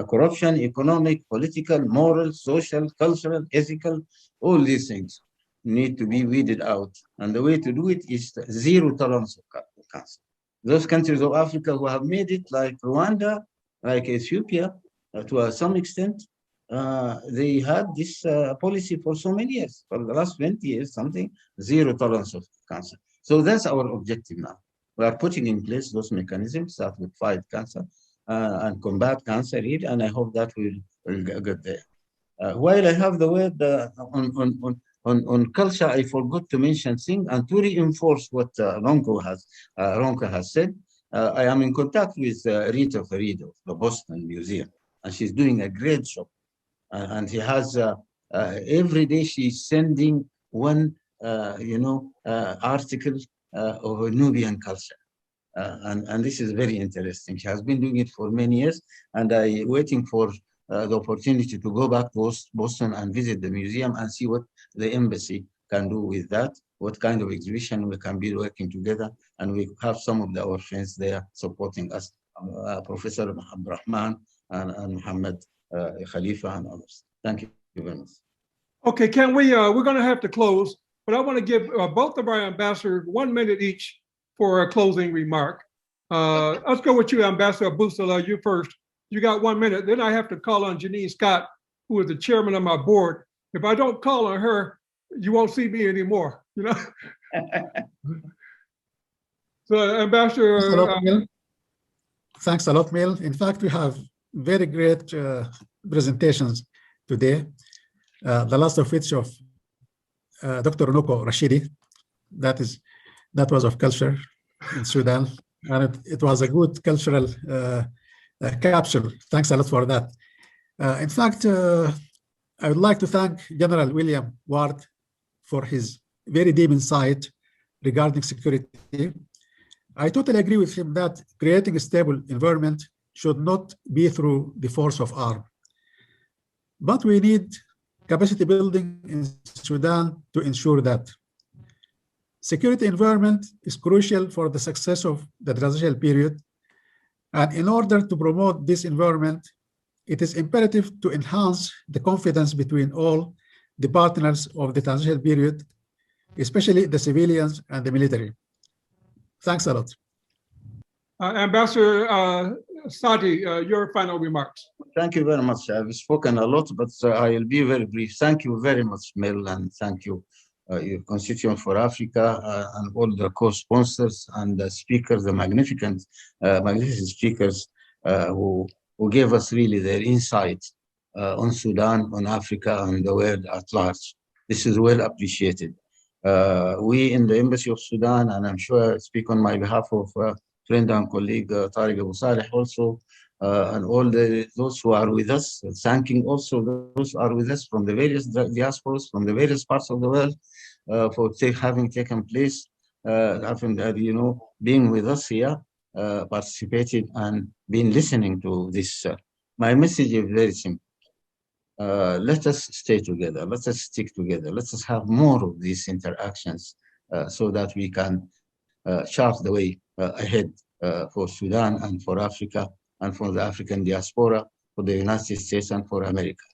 corruption, economic, political, moral, social, cultural, ethical, all these things need to be weeded out. And the way to do it is zero tolerance of cancer. Those countries of Africa who have made it, like Rwanda, like Ethiopia, to some extent, they had this policy for so many years, for the last 20 years, something, zero tolerance of cancer. So that's our objective now. We are putting in place those mechanisms that will fight cancer and combat cancer here, and I hope that we'll get there. While I have the word on culture, I forgot to mention things, and to reinforce what Runoko has said. I am in contact with Rita Farid of the Boston Museum, and she's doing a great job. And she has every day she's sending one article of Nubian culture. And this is very interesting. She has been doing it for many years, and I'm waiting for the opportunity to go back to Boston and visit the museum and see what the embassy can do with that, what kind of exhibition we can be working together. And we have some of our friends there supporting us, Professor Abdurrahman and Muhammad Khalifa and others. Thank you very much. Okay, can we're going to have to close, but I want to give both of our ambassadors 1 minute each for a closing remark. Let's go with you, Ambassador Abusala, you first. You got 1 minute. Then I have to call on Janine Scott, who is the chairman of my board. If I don't call on her, you won't see me anymore, So, Ambassador. Thanks a lot, Mel. In fact, we have very great presentations today. The last of which of Dr. Runoko Rashidi, that was of culture in Sudan, and it was a good cultural capsule. Thanks a lot for that. In fact, I would like to thank General William Ward for his very deep insight regarding security. I totally agree with him that creating a stable environment should not be through the force of arms. But we need capacity building in Sudan to ensure that. Security environment is crucial for the success of the transitional period. And in order to promote this environment, it is imperative to enhance the confidence between all the partners of the transitional period, especially the civilians and the military. Thanks a lot. Ambassador Sati, your final remarks. Thank you very much. I've spoken a lot, but I'll be very brief. Thank you very much, Mel, and thank you, your Constituent for Africa, and all the co-sponsors and the speakers, the magnificent speakers who gave us really their insight on Sudan, on Africa, and the world at large. This is well appreciated. We in the Embassy of Sudan, and I'm sure I speak on my behalf of friend and colleague Tariq Abu Saleh also, and all those who are with us, thanking also those who are with us from the various diasporas, from the various parts of the world, for having taken place, being with us here. participated and been listening to this. My message is very simple. Let us stay together. Let us stick together. Let us have more of these interactions so that we can chart the way ahead for Sudan and for Africa and for the African diaspora, for the United States and for America.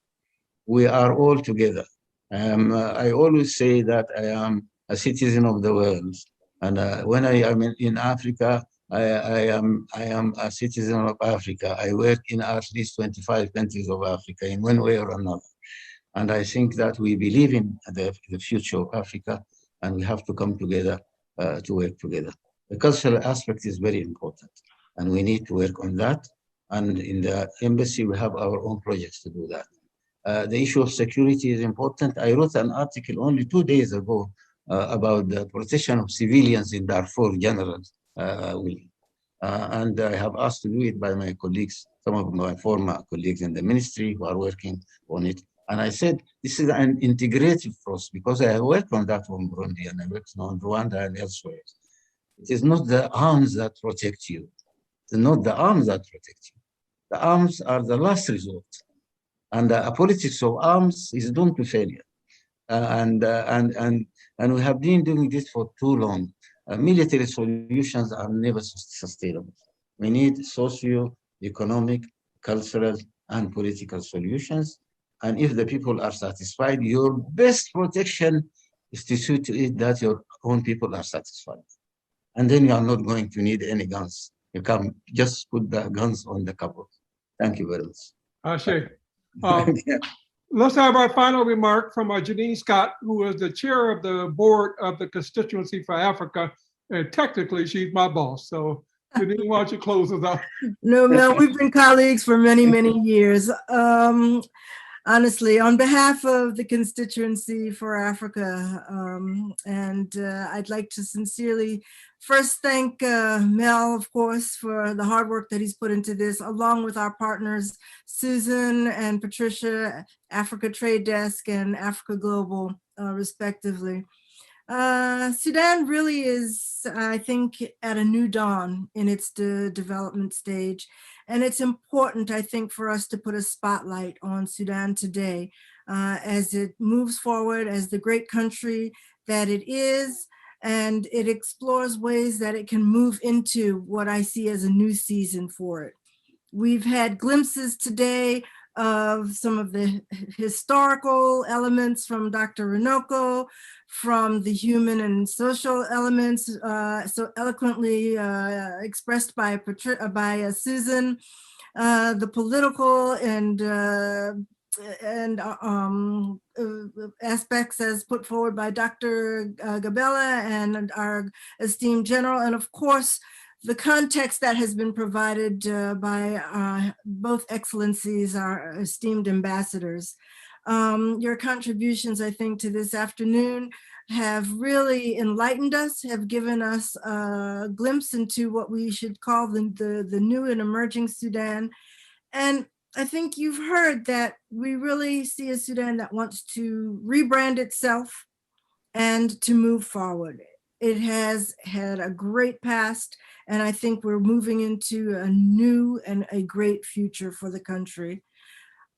We are all together. I always say that I am a citizen of the world. And when I am in Africa, I am a citizen of Africa. I work in at least 25 countries of Africa in one way or another. And I think that we believe in the future of Africa, and we have to come together to work together. The cultural aspect is very important, and we need to work on that. And in the embassy, we have our own projects to do that. The issue of security is important. I wrote an article only 2 days ago about the protection of civilians in Darfur general. And I have asked to do it by my colleagues, some of my former colleagues in the ministry who are working on it. And I said, this is an integrative process because I worked on that on Burundi and I worked on Rwanda and elsewhere. It is not the arms that protect you. It's not the arms that protect you. The arms are the last resort. And a politics of arms is doomed to failure. And we have been doing this for too long. Military solutions are never sustainable. We need socio-economic, cultural, and political solutions. And if the people are satisfied, your best protection is to see to it that your own people are satisfied. And then you are not going to need any guns. You can just put the guns on the cupboard. Thank you very much. Ashe. Let's have our final remark from Janine Scott, who is the chair of the board of the Constituency for Africa. And technically, she's my boss. So, Janine, why don't you close us out? No, Mel, we've been colleagues for many, many years. Honestly, on behalf of the Constituency for Africa, I'd like to sincerely first thank Mel, of course, for the hard work that he's put into this, along with our partners, Susan and Patricia, Africa Trade Desk and Africa Global, respectively. Sudan really is, I think, at a new dawn in its development stage. And it's important, I think, for us to put a spotlight on Sudan today as it moves forward as the great country that it is, and it explores ways that it can move into what I see as a new season for it. We've had glimpses today of some of the historical elements from Dr. Runoko, from the human and social elements so eloquently expressed by Susan, the political and aspects as put forward by Dr. Gabella and our esteemed general, and of course, the context that has been provided by both excellencies, our esteemed ambassadors. Your contributions, I think, to this afternoon have really enlightened us, have given us a glimpse into what we should call the new and emerging Sudan. And I think you've heard that we really see a Sudan that wants to rebrand itself and to move forward. It has had a great past, and I think we're moving into a new and a great future for the country.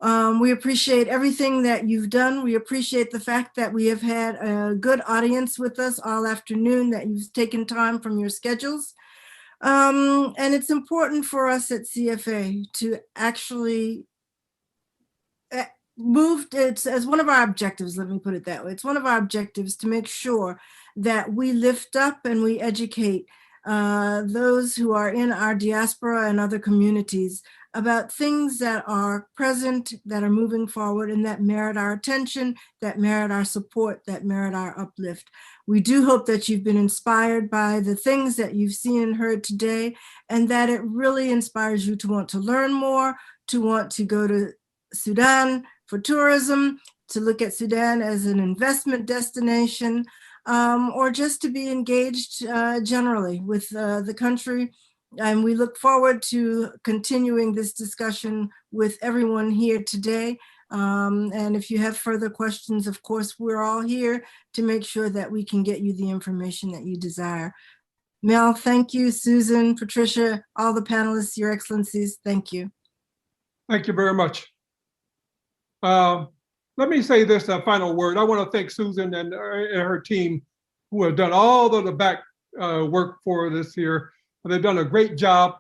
We appreciate everything that you've done. We appreciate the fact that we have had a good audience with us all afternoon, that you've taken time from your schedules. And it's important for us at CFA to actually move, it's as one of our objectives, let me put it that way. It's one of our objectives to make sure that we lift up and we educate those who are in our diaspora and other communities about things that are present, that are moving forward, and that merit our attention, that merit our support, that merit our uplift. We do hope that you've been inspired by the things that you've seen and heard today, and that it really inspires you to want to learn more, to want to go to Sudan for tourism, to look at Sudan as an investment destination, or just to be engaged generally with the country. And we look forward to continuing this discussion with everyone here today. And if you have further questions, of course, we're all here to make sure that we can get you the information that you desire. Mel, thank you. Susan, Patricia, all the panelists, Your Excellencies, thank you. Thank you very much. Let me say this final word. I want to thank Susan and her team who have done all of the back work for this year. They've done a great job.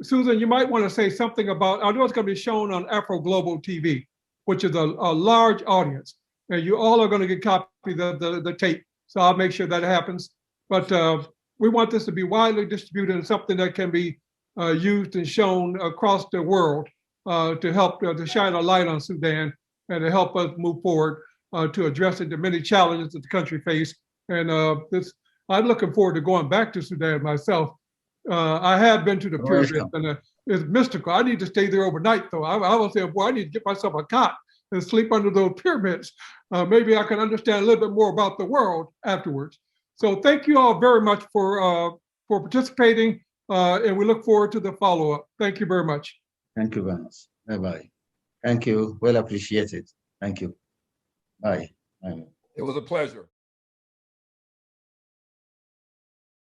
Susan, you might want to say something about, I know it's going to be shown on Afro Global TV, which is a large audience. And you all are going to get copies of the tape. So I'll make sure that happens. But we want this to be widely distributed and something that can be used and shown across the world to help to shine a light on Sudan and to help us move forward to addressing the many challenges that the country faces. And I'm looking forward to going back to Sudan myself. I have been to the pyramids and it's mystical. I need to stay there overnight though. I will say, boy, I need to get myself a cot and sleep under those pyramids. Maybe I can understand a little bit more about the world afterwards. So thank you all very much for participating and we look forward to the follow-up. Thank you very much. Thank you very much. Bye-bye. Thank you. Well appreciated. Thank you. Bye. Bye. It was a pleasure.